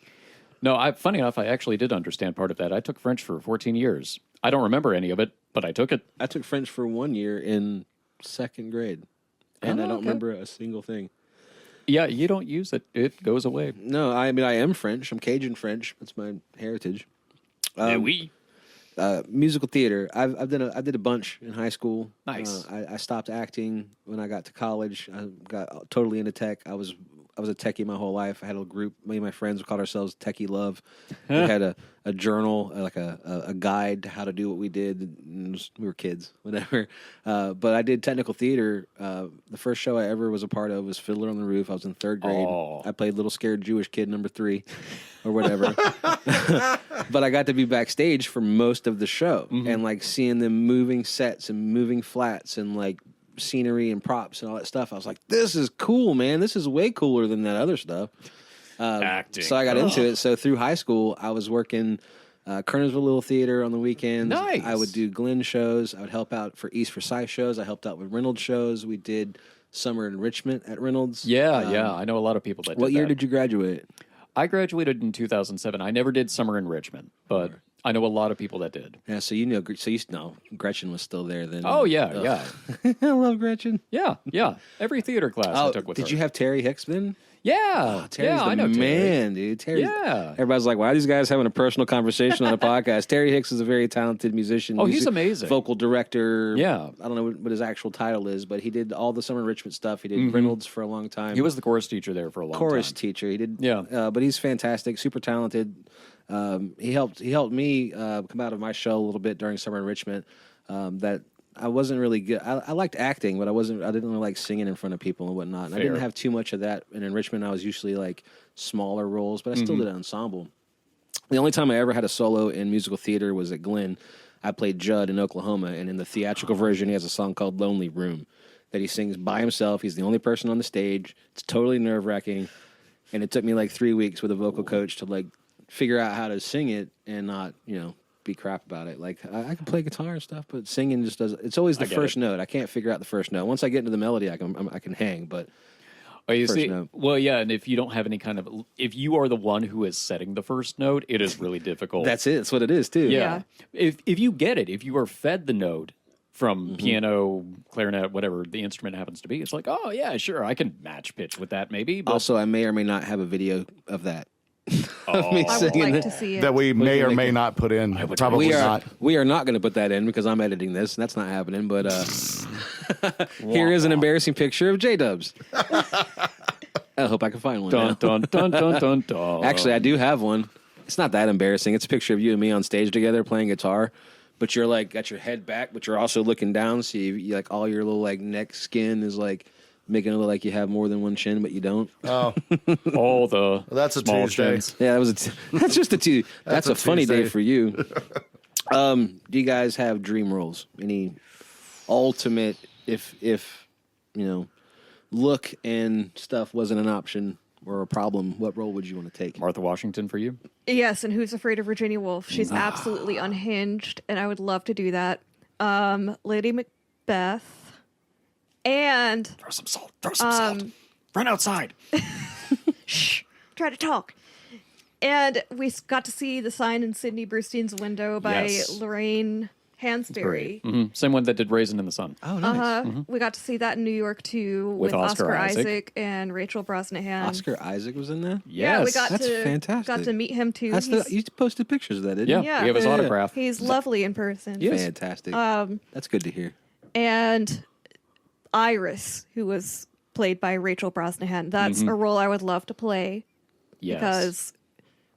No, funny enough, I actually did understand part of that. I took French for 14 years. I don't remember any of it, but I took it. I took French for 1 year in 2nd grade, and I don't remember a single thing. Yeah, you don't use it. It goes away. No, I mean I am French. I'm Cajun French. That's my heritage. Musical theater. I did a bunch in high school. Nice. I stopped acting when I got to college. I got totally into tech. I was a techie my whole life. I had a group. Me and my friends called ourselves Techie Love. We had a journal, like a guide to how to do what we did. We were kids, whatever. But I did technical theater. The first show I ever was a part of was Fiddler on the Roof. I was in 3rd grade. Oh. I played little scared Jewish kid number 3 or whatever. But I got to be backstage for most of the show and like seeing them moving sets and moving flats and like scenery and props and all that stuff. I was like, this is cool, man. This is way cooler than that other stuff. Acting. So I got into it. So through high school, I was working Kernersville Little Theater on the weekends. Nice. I would do Glenn shows. I would help out for East Forsyth shows. I helped out with Reynolds shows. We did summer enrichment at Reynolds. Yeah. I know a lot of people that What did year that. did you graduate? I graduated in 2007. I never did summer enrichment, but I know a lot of people that did. Yeah, so no, Gretchen was still there then. Oh, yeah. I love Gretchen. Yeah. Every theater class I took with her. Did you have Terry Hicks then? Yeah. Terry's I know man, dude. Terry. Yeah. Everybody's like, why are these guys having a personal conversation on a podcast? Terry Hicks is a very talented musician. Oh, he's amazing. Vocal director. Yeah. I don't know what his actual title is, but he did all the summer enrichment stuff. He did Reynolds for a long time. He was the chorus teacher there for a long time. Chorus teacher. He did. Yeah. But he's fantastic, super talented. He helped me come out of my shell a little bit during summer enrichment. That I wasn't really good. I liked acting, but I didn't really like singing in front of people and whatnot. And I didn't have too much of that in enrichment. I was usually like smaller roles, but I still did ensemble. The only time I ever had a solo in musical theater was at Glenn. I played Judd in Oklahoma, and in the theatrical version, he has a song called "Lonely Room" that he sings by himself. He's the only person on the stage. It's totally nerve-wracking, and it took me like 3 weeks with a vocal coach to like figure out how to sing it and not, be crap about it. Like I can play guitar and stuff, but singing just doesn't. It's always the first note. I can't figure out the first note. Once I get into the melody, I can hang. But note. Well, yeah, and if you don't have any if you are the one who is setting the first note, it is really difficult. That's it. That's what it is too. Yeah. If you get it, if you are fed the note from piano, clarinet, whatever the instrument happens to be, it's like, oh yeah, sure, I can match pitch with that maybe. But also, I may or may not have a video of that. I would like to see it. That we may or may not put in. Probably not. We are not going to put that in because I'm editing this. And that's not happening. But here is an embarrassing picture of J-Dubs. I hope I can find one. Dun, dun, dun, dun, dun, dun. Actually, I do have one. It's not that embarrassing. It's a picture of you and me on stage together playing guitar. But you're like got your head back, but you're also looking down. So you like all your little like neck skin is like making it look like you have more than one chin, but you don't. Oh, all the that's a small Tuesday. chins. Yeah, that's just a Tuesday. That's a funny Tuesday. day for you. Do you guys have dream roles? Any ultimate, if look and stuff wasn't an option or a problem, what role would you want to take? Martha Washington for you? Yes, and Who's Afraid of Virginia Woolf? She's absolutely unhinged, and I would love to do that. Lady Macbeth. And Throw some salt. Run outside. Shh. Try to talk. And we got to see The Sign in Sidney Brustein's Window by Lorraine Hansberry. Mm-hmm. Same one that did Raisin in the Sun. Oh, nice. We got to see that in New York too With Oscar Isaac and Rachel Brosnahan. Oscar Isaac was in that? Yeah, we got That's to fantastic. got to meet him too. You posted pictures of that, didn't you? Yeah, we have his autograph. He's lovely in person. Yes. Fantastic. That's good to hear. And Iris, who was played by Rachel Brosnahan. That's a role I would love to play. Yes. Because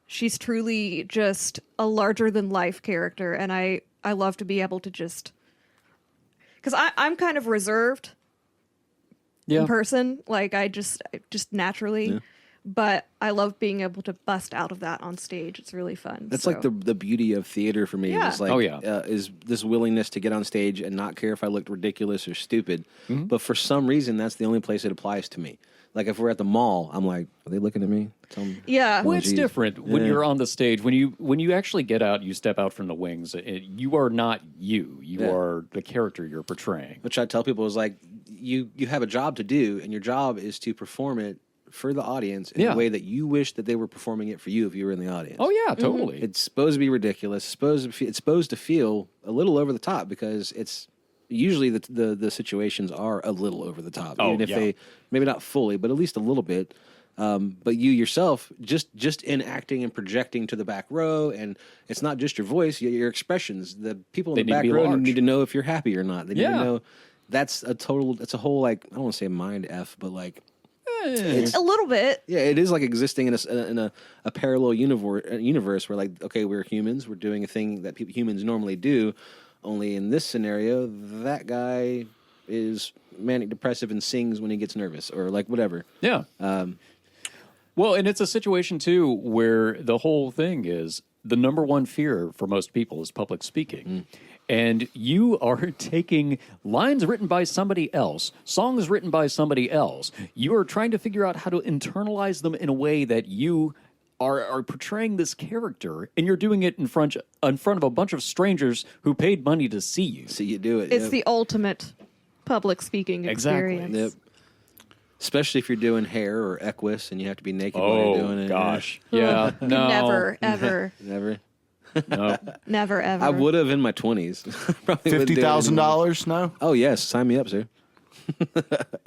she's truly just a larger than life character, and I love to be able to just because I'm kind of reserved in person, like I just naturally, but I love being able to bust out of that on stage. It's really fun. That's like the beauty of theater for me. Yeah. Is like, is this willingness to get on stage and not care if I looked ridiculous or stupid. But for some reason, that's the only place it applies to me. Like if we're at the mall, I'm like, are they looking at me? Yeah. Well, it's different when you're on the stage. When you actually get out, you step out from the wings. You are not you. You are the character you're portraying. Which I tell people is like, you have a job to do, and your job is to perform it for the audience in a way that you wish that they were performing it for you if you were in the audience. Oh yeah, totally. It's supposed to be ridiculous. It's supposed to feel a little over the top because it's usually the situations are a little over the top, even if they maybe not fully, but at least a little bit. But you yourself, just in acting and projecting to the back row, and it's not just your voice, your expressions. The people in the back row need to know if you're happy or not. They need to know. That's a whole like I don't want to say mind f, but like. It's a little bit. Yeah, it is like existing in a parallel universe where like, okay, we're humans, we're doing a thing that humans normally do, only in this scenario, that guy is manic depressive and sings when he gets nervous or like whatever. Yeah. Well, and it's a situation too where the whole thing is the number one fear for most people is public speaking. And you are taking lines written by somebody else, songs written by somebody else. You are trying to figure out how to internalize them in a way that you are portraying this character, and you're doing it in front of a bunch of strangers who paid money to see you. See you do it. It's the ultimate public speaking experience. Exactly. Yep. Especially if you're doing hair or equus and you have to be naked while you're doing it. Gosh. Yeah. No. Never, ever. Never. No. Never ever. I would have in my 20s. $50,000? No. Oh yes, sign me up, sir.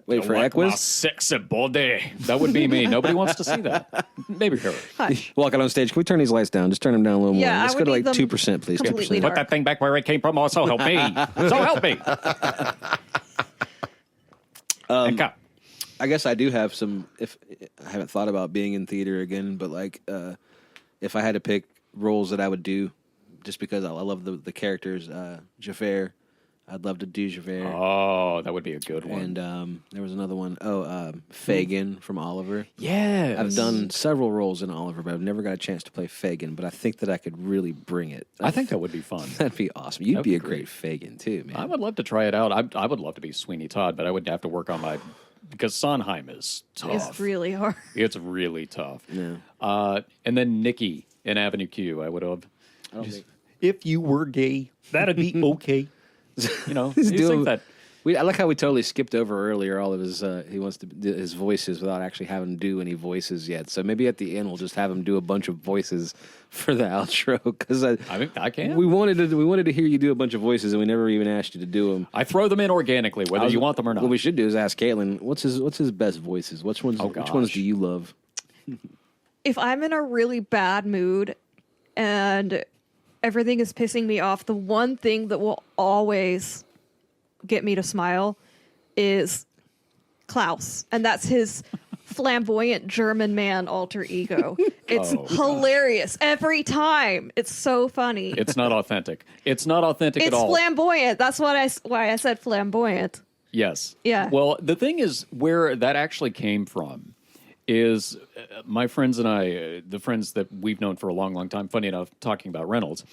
Wait for Like my Equus. sexy body. That would be me. Nobody wants to see that. Maybe her. Hush. Walking on stage. Can we turn these lights down? Just turn them down a little Yeah, more. Let's I go would to like need them 2%, please. completely 2%. dark. Put that thing back where it came from. Oh, so help me. So help me. And cut. I guess I do have some. If I haven't thought about being in theater again, but like, if I had to pick roles that I would do, just because I love the characters, Jafar, I'd love to do Jafar. Oh, that would be a good one. And there was another one. Fagin from Oliver. Yeah, I've done several roles in Oliver, but I've never got a chance to play Fagin. But I think that I could really bring it. I think that would be fun. That'd be awesome. You'd That'd be be a great. great Fagin too, man. I would love to try it out. I would love to be Sweeney Todd, but I would have to work on my because Sondheim is tough. It's really hard. It's really tough. Yeah. And then Nikki in Avenue Q, I would have. I don't think. If you were gay, that'd be okay. You know, He's you doing- think that. I like how we totally skipped over earlier all of his. He wants to do his voices without actually having to do any voices yet. So maybe at the end we'll just have him do a bunch of voices for the outro because I think I can. We wanted to hear you do a bunch of voices and we never even asked you to do them. I throw them in organically, whether you want them or not. What we should do is ask Kaitlyn what's his best voices. Which ones do you love? If I'm in a really bad mood and everything is pissing me off, the one thing that will always get me to smile is Klaus. And that's his flamboyant German man alter ego. It's hilarious every time. It's so funny. It's not authentic. It's not authentic It's at all. flamboyant. That's why I said flamboyant. Yes. Yeah. Well, the thing is, where that actually came from is my friends and I, the friends that we've known for a long, long time, funny enough, talking about Reynolds,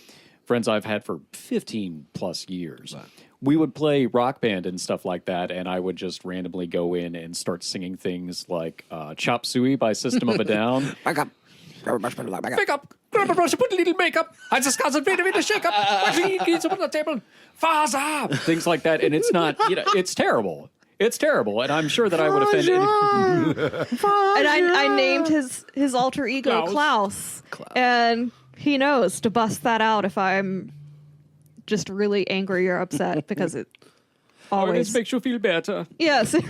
friends I've had for 15 plus years. Wow. We would play rock band and stuff like that, and I would just randomly go in and start singing things like Chop Suey by System of a Down. Back up. Pick up, grab a brush, put a little makeup. I just concentrated with a shake up. Watching on the table. Faza. Things like that, and it's not, it's terrible. It's terrible, and I'm sure that I would offend And I named his alter ego Klaus. And he knows to bust that out if I'm just really angry or upset because it always makes you feel better. Yes, it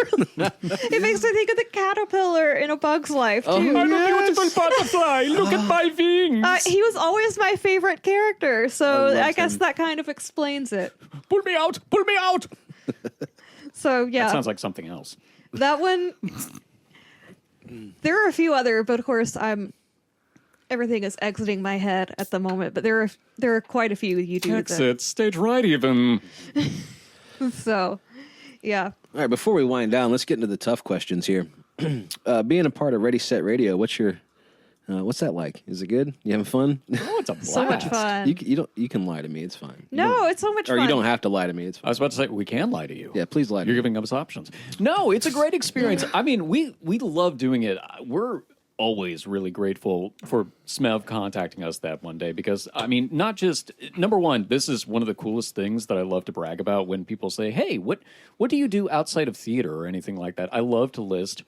makes me think of the caterpillar in A Bug's Life too. I'm a beautiful butterfly. Look at my wings. He was always my favorite character, so I guess him. that kind of explains it. Pull me out. Pull me out. So yeah, That sounds like something else. that one. There are a few other, but of course everything is exiting my head at the moment. But there are quite a few you do. Exit stage right even. So, yeah. All right, before we wind down, let's get into the tough questions here. Being a part of Ready Set Radio, what's that like? Is it good? You having fun? Oh, it's a blast. So much fun. You can lie to me. It's fine. No, it's so much Or fun. you don't have to lie to me. It's I fine. was about to say, we can lie to you. Yeah, please lie to You're me. giving us options. No, it's a great experience. I mean, we love doing it. We're always really grateful for Smev contacting us that one day because, I mean, not just, number one, this is one of the coolest things that I love to brag about when people say, hey, what do you do outside of theater or anything like that? I love to list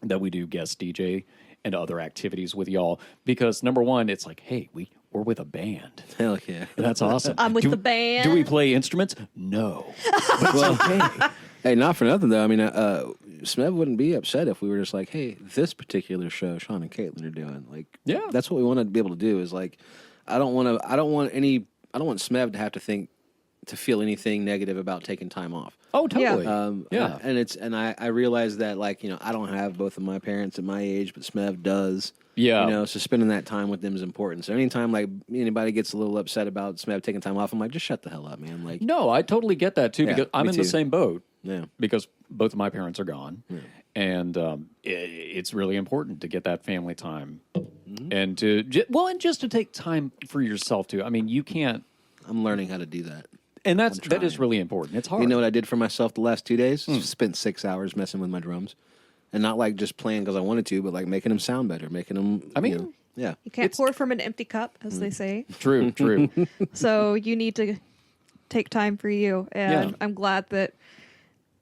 that we do guest DJ and other activities with y'all because, number one, it's like, hey, we're with a band. Hell yeah. That's awesome. I'm with the band. Do we play instruments? No. But it's okay. Hey, not for nothing though. I mean, Smev wouldn't be upset if we were just like, "Hey, this particular show, Sean and Kaitlyn are doing." Like, Yeah. that's what we want to be able to do. Is like, I don't want Smev to have to feel anything negative about taking time off. Oh, totally. Yeah, and I realize that like I don't have both of my parents at my age, but Smev does. Yeah. So spending that time with them is important. So anytime like anybody gets a little upset about Smev taking time off, I'm like, just shut the hell up, man. Like, No, I totally get that too Yeah, because I'm me in the too. same boat. Yeah. Because both of my parents are gone, and it's really important to get that family time, and and just to take time for yourself too. I mean, you can't, I'm learning how to do that. and that is trying. really important. It's hard. You know what I did for myself the last 2 days? Spent 6 hours messing with my drums, and not like just playing because I wanted to, but like making them sound better, making them. I mean, yeah. You can't pour from an empty cup, as they say. True. So you need to take time for you. And Yeah. I'm glad that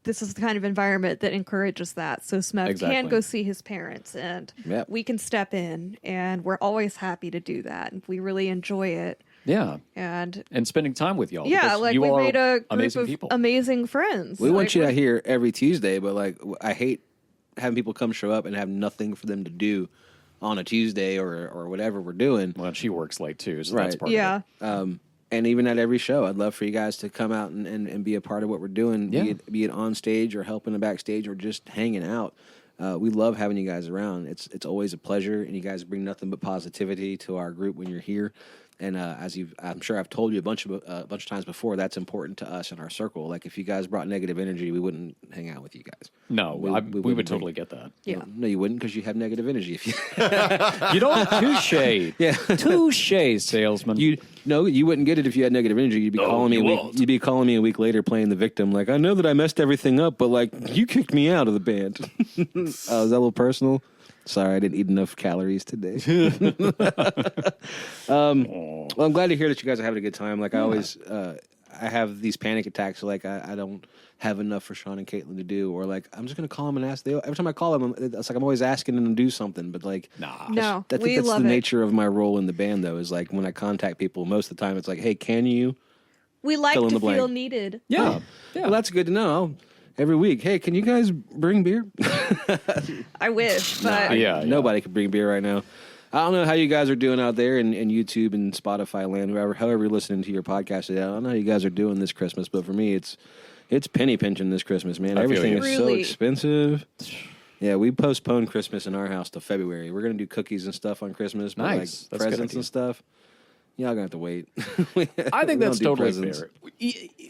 this is the kind of environment that encourages that. So Smev can Exactly. go see his parents and Yep. we can step in, and we're always happy to do that. And we really enjoy it. Yeah. And spending time with y'all. yeah, because like you we are made a group amazing of people. amazing friends. We want Like, you out here every Tuesday, but like I hate having people come show up and have nothing for them to do on a Tuesday or whatever we're doing. Well, she works late too, so Right. that's part Yeah. of it. And even at every show, I'd love for you guys to come out and be a part of what we're doing, Yeah. be it on stage or helping the backstage or just hanging out. We love having you guys around. It's always a pleasure, and you guys bring nothing but positivity to our group when you're here. And I'm sure I've told you a bunch of times before, that's important to us in our circle. Like if you guys brought negative energy, we wouldn't hang out with you guys. No, we would wouldn't totally get that. Yeah. No, you wouldn't, because you have negative energy. If you You don't touche. Yeah. Touche, salesman. you wouldn't get it if you had negative energy. You'd be calling me you'd be calling me a week later playing the victim. Like, I know that I messed everything up, but like you kicked me out of the band. Is that a little personal? Sorry, I didn't eat enough calories today. Well, I'm glad to hear that you guys are having a good time. Like I always, I have these panic attacks. Like I don't have enough for Sean and Kaitlyn to do, or like I'm just gonna call them and ask. Every time I call them, it's like I'm always asking them to do something. But like, No, I think we that's love the it. nature of my role in the band, though. Is like when I contact people, most of the time it's like, hey, can you? We like Fill in to the blank. feel needed. yeah. Yeah. Well, that's good to know. Every week, hey, can you guys bring beer? I wish, but yeah. Nobody can bring beer right now. I don't know how you guys are doing out there in YouTube and Spotify land, however you're listening to your podcast today. I don't know how you guys are doing this Christmas, but for me, it's penny pinching this Christmas, man. I feel Everything you. is so Really? expensive. Yeah, we postponed Christmas in our house till February. We're gonna do cookies and stuff on Christmas, but Nice. like That's a good presents idea. and stuff. Y'all gonna have to wait. I think We that's don't do totally presents. fair.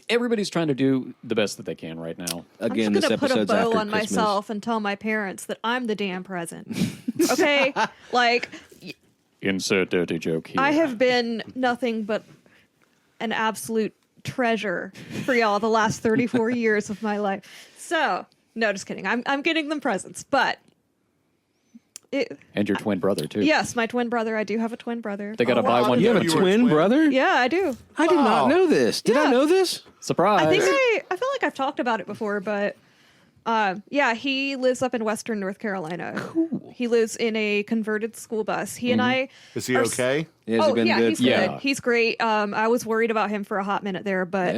Everybody's trying to do the best that they can right now. Again, I'm this just gonna put a episode's bow after on Christmas. myself and tell my parents that I'm the damn present. Okay, like Insert dirty joke here. I have been nothing but an absolute treasure for y'all the last 34 years of my life. So, no, just kidding. I'm getting them presents, but And your twin brother, too. yes, my twin brother. I do have a twin brother. They got to buy wow. one. You have a get You one. were a twin twin? brother? Yeah, I do. I did not know this. Did I Yeah. know this? Surprise. I think I feel like I've talked about it before, but yeah, he lives up in Western North Carolina. Cool. He lives in a converted school bus. He and I Is he are okay? Yeah, has oh it been yeah, good? he's good. Yeah. He's great. I was worried about him for a hot minute there, but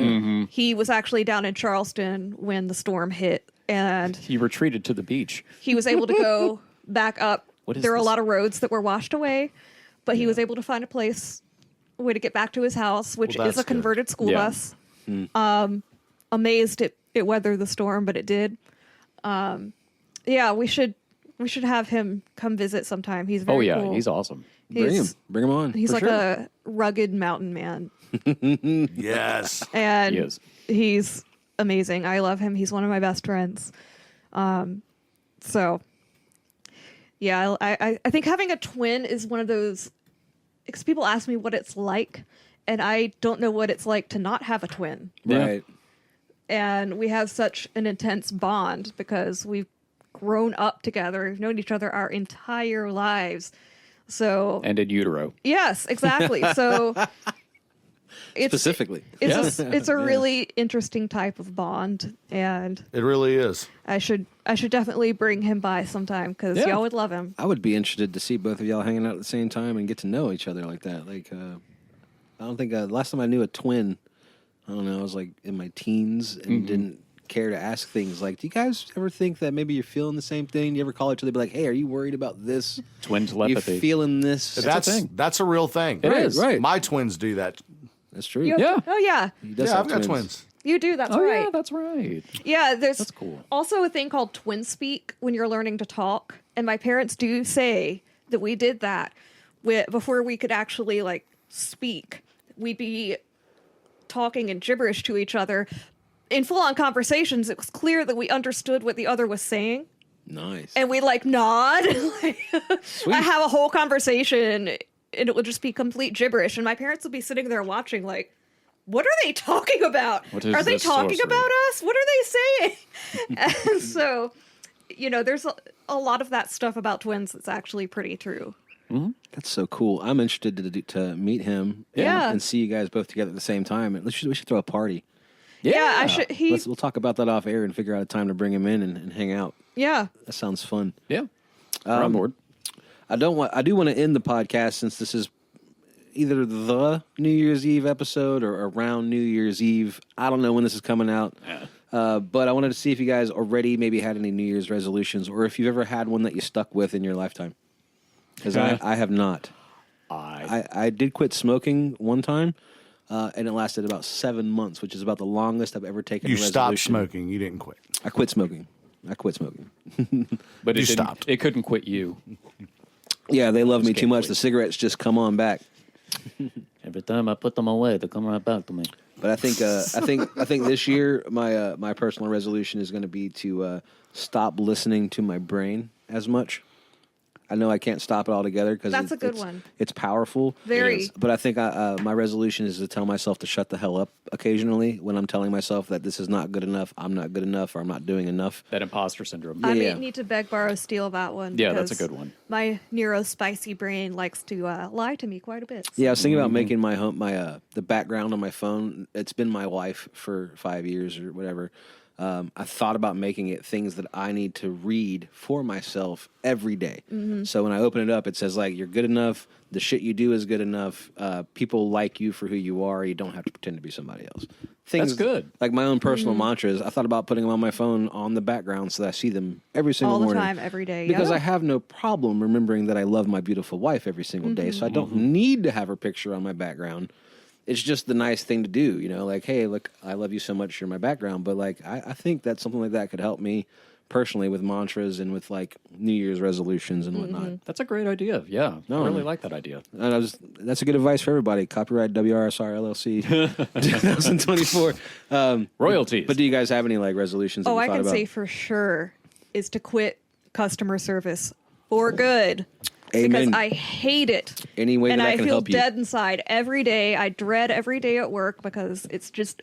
he was actually down in Charleston when the storm hit, and He retreated to the beach. he was able to go back up. What is There are a this? lot of roads that were washed away, but he was able to find a way to get back to his house, which Well, is a that's good. converted school Yeah. bus. Amazed it weathered the storm, but it did. Yeah, we should have him come visit sometime. He's very Oh, yeah. cool. He's awesome. Bring him on. He's for like sure. a rugged mountain man. Yes. And He is. he's amazing. I love him. He's one of my best friends. So yeah, I think having a twin is one of those, because people ask me what it's like, and I don't know what it's like to not have a twin. Yeah. Right. And we have such an intense bond because we've grown up together. We've known each other our entire lives. So And in utero. yes, exactly. So it's Specifically. it's a really interesting type of bond, and It really is. I should definitely bring him by sometime because Yeah. y'all would love him. I would be interested to see both of y'all hanging out at the same time and get to know each other like that. Like, I don't think last time I knew a twin, I don't know, I was like in my teens and didn't care to ask things like, do you guys ever think that maybe you're feeling the same thing? You ever call each other, be like, hey, are you worried about this? Twin You telepathy. feeling this? That's a real thing. It is. Right. My twins do that. That's true. You have Yeah. Oh yeah. He does Yeah, have I've got twins. You do. That's Oh, right. yeah, that's right. Yeah, there's That's cool. also a thing called twin speak when you're learning to talk, and my parents do say that we did that before we could actually like speak. We'd be talking in gibberish to each other. In full-on conversations, it was clear that we understood what the other was saying, Nice. and we like nod. I have a whole conversation, and it would just be complete gibberish, and my parents would be sitting there watching like, what are they talking about? What is Are they this talking sorcery? about us? What are they saying? And so, there's a lot of that stuff about twins that's actually pretty true. That's so cool. I'm interested to meet him Yeah. and see you guys both together at the same time. And we should throw a party. Yeah, I should. We'll talk about that off air and figure out a time to bring him in and hang out. Yeah. That sounds fun. Yeah. We're on board. I do want to end the podcast since this is either the New Year's Eve episode or around New Year's Eve. I don't know when this is coming out. But I wanted to see if you guys already maybe had any New Year's resolutions or if you've ever had one that you stuck with in your lifetime. Because I have not. I did quit smoking one time, and it lasted about 7 months, which is about the longest I've ever taken a resolution. You stopped smoking. You didn't quit. I quit smoking. But you stopped. It couldn't quit you. Yeah, they love me too much. The cigarettes just come on back. Every time I put them away, they come right back to me. But I think this year my personal resolution is going to be to stop listening to my brain as much. I know I can't stop it altogether because that's a good one. It's powerful. Very. But I think my resolution is to tell myself to shut the hell up occasionally when I'm telling myself that this is not good enough, I'm not good enough, or I'm not doing enough. That imposter syndrome. I need to beg, borrow, steal that one. Yeah, that's a good one. My neurospicy brain likes to lie to me quite a bit. So. Yeah, I was thinking about making my home the background on my phone. It's been my wife for 5 years or whatever. I thought about making it things that I need to read for myself every day. Mm-hmm. So when I open it up, it says like, you're good enough. The shit you do is good enough. People like you for who you are. You don't have to pretend to be somebody else. Things That's good. Like my own personal mantras. I thought about putting them on my phone on the background so that I see them every single morning. All the time, every day. Because I have no problem remembering that I love my beautiful wife every single day. So I don't need to have her picture on my background. It's just the nice thing to do, you know, like, hey, look, I love you so much, you're my background. But, like, I think that something like that could help me personally with mantras and with, like, New Year's resolutions and whatnot. That's a great idea. Yeah. I really like that idea. And that's a good advice for everybody. Copyright WRSR LLC 2024. Royalties. But do you guys have any, like, resolutions that you I thought can about? say for sure is to quit customer service for good. Amen. Because I hate it. Any way and that I I can feel help you. dead inside every day. I dread every day at work because it's just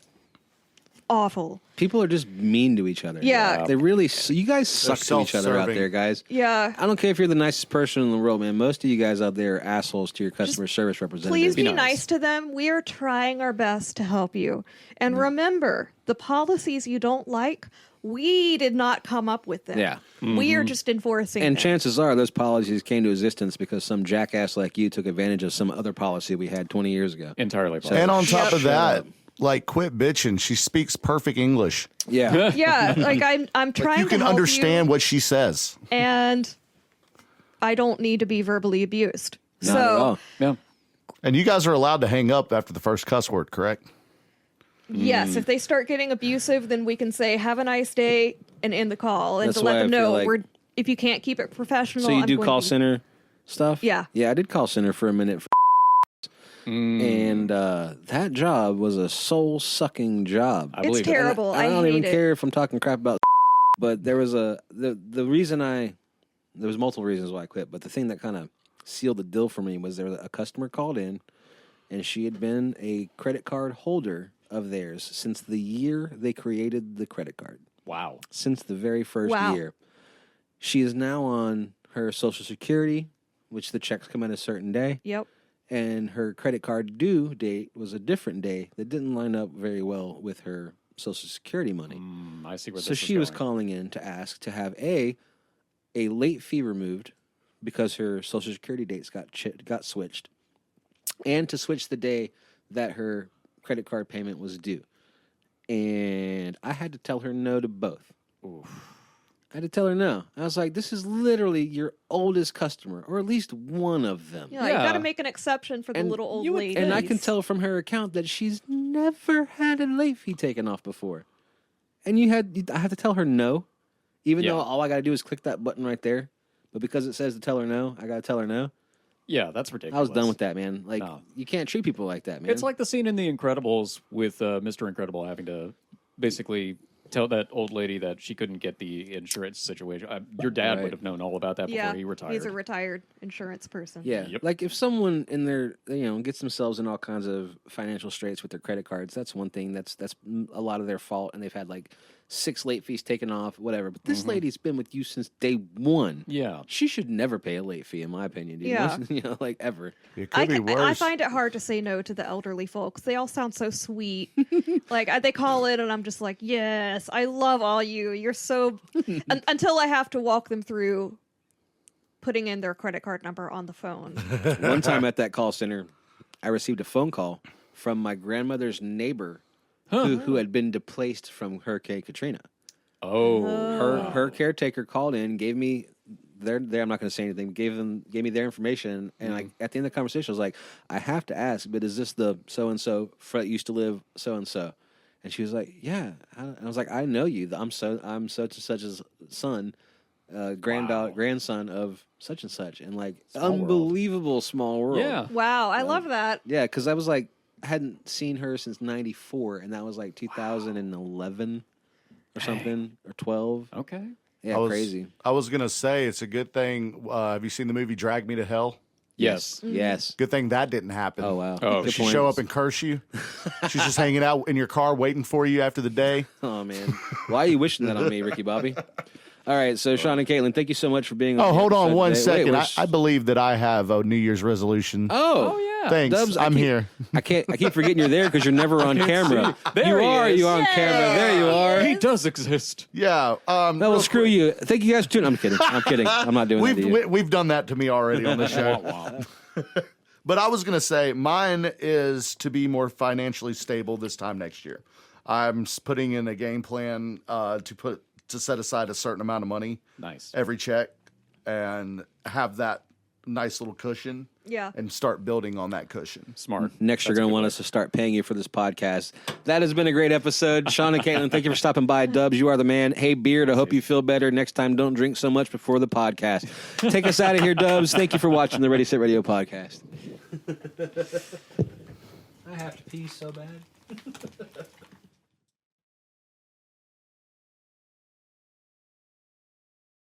awful. People are just mean to each other. Yeah. They really, you guys suck to each other out self-serving. there, guys. Yeah. I don't care if you're the nicest person in the world, man. Most of you guys out there are assholes to your customer service representatives. Please be nice to them. We are trying our best to help you. And remember, the policies you don't like, we did not come up with them. Yeah. We are just enforcing And them. chances are those policies came to existence because some jackass like you took advantage of some other policy we had 20 years ago. Entirely possible. And on top of that, like, quit bitching. She speaks perfect English. Yeah. Yeah, like I'm trying You to can help understand you, what she says. and I don't need to be verbally abused. Not at all. Yeah. And you guys are allowed to hang up after the first cuss word, correct? Yes, if they start getting abusive, then we can say "Have a nice day" and end the call, and That's to let why them I feel know like- if you can't keep it professional. So you I'm do going call to- center stuff? Yeah. Yeah, I did call center for a minute. And that job was a soul-sucking job. I It's believe it. terrible. I don't hate even it. care if I'm talking crap about but there was the reason there was multiple reasons why I quit, but the thing that kind of sealed the deal for me was there was a customer called in, and she had been a credit card holder of theirs since the year they created the credit card. Wow. Since the very first Wow. year. She is now on her Social Security, which the checks come in a certain day. Yep. And her credit card due date was a different day that didn't line up very well with her Social Security money. I see where So this she is was going. calling in to ask to have a late fee removed because her Social Security dates got switched, and to switch the day that her credit card payment was due. And I had to tell her no to both. I had to tell her no. I was like, this is literally your oldest customer, or at least one of them. Yeah, you got to make an exception for the little old ladies. And I can tell from her account that she's never had a late fee taken off before. And I have to tell her no, even though all I got to do is click that button right there. But because it says to tell her no, I got to tell her no. Yeah, that's ridiculous. I was done with that, man. Like, you can't treat people like that, man. It's like the scene in The Incredibles with Mr. Incredible having to basically tell that old lady that she couldn't get the insurance situation. Your dad would have known all about that before he retired. He's a retired insurance person. Yeah, like if someone in their gets themselves in all kinds of financial straits with their credit cards, that's one thing. That's a lot of their fault, and they've had like 6 late fees taken off, whatever. But this lady's been with you since day one. Yeah, she should never pay a late fee, in my opinion. Dude. Yeah. Like ever. It could be worse. I find it hard to say no to the elderly folks. They all sound so sweet. Like they call in, and I'm just like, yes, I love all you. You're so. Until I have to walk them through putting in their credit card number on the phone. One time at that call center, I received a phone call from my grandmother's neighbor who had been displaced from Hurricane Katrina. Her caretaker called in, gave me their I'm not going to say anything. Gave me their information, and like at the end of the conversation, I was like, I have to ask, but is this the so and so that used to live so and so? And she was like, yeah. And I was like, I know you. I'm such and such's son, grandson of such and such, and like unbelievable small world. Yeah. Wow, I love that. Yeah, because I was like, I hadn't seen her since '94, and that was like 2011 or something, or 12. Okay. Yeah, crazy. I was going to say, it's a good thing. Have you seen the movie Drag Me to Hell? Yes. Yes. Good thing that didn't happen. Oh, wow. Oh, Did she show up and curse you? She's just hanging out in your car waiting for you after the day. Oh, man. Why are you wishing that on me, Ricky Bobby? All right, so Sean and Kaitlyn, thank you so much for being on. Oh, hold on one today. second. Wait, I believe that I have a New Year's resolution. Oh, yeah. Thanks. Dubs, I'm here. I keep forgetting you're there because you're never on camera. There he is. You are on camera. There you are. He does exist. Yeah. No, well, screw you. Thank you guys for tuning. I'm kidding. I'm not doing that to you. We've done that to me already on the show. But I was going to say, mine is to be more financially stable this time next year. I'm putting in a game plan to set aside a certain amount of money. Nice. Every check, and have that nice little cushion. Yeah. And start building on that cushion. Smart. Next, you're going to want us to start paying you for this podcast. That has been a great episode. Sean and Kaitlyn, thank you for stopping by. Dubs, you are the man. Hey, Beard, I hope you feel better. Next time, don't drink so much before the podcast. Take us out of here, Dubs. Thank you for watching the Ready, Set, Radio podcast. I have to pee so bad.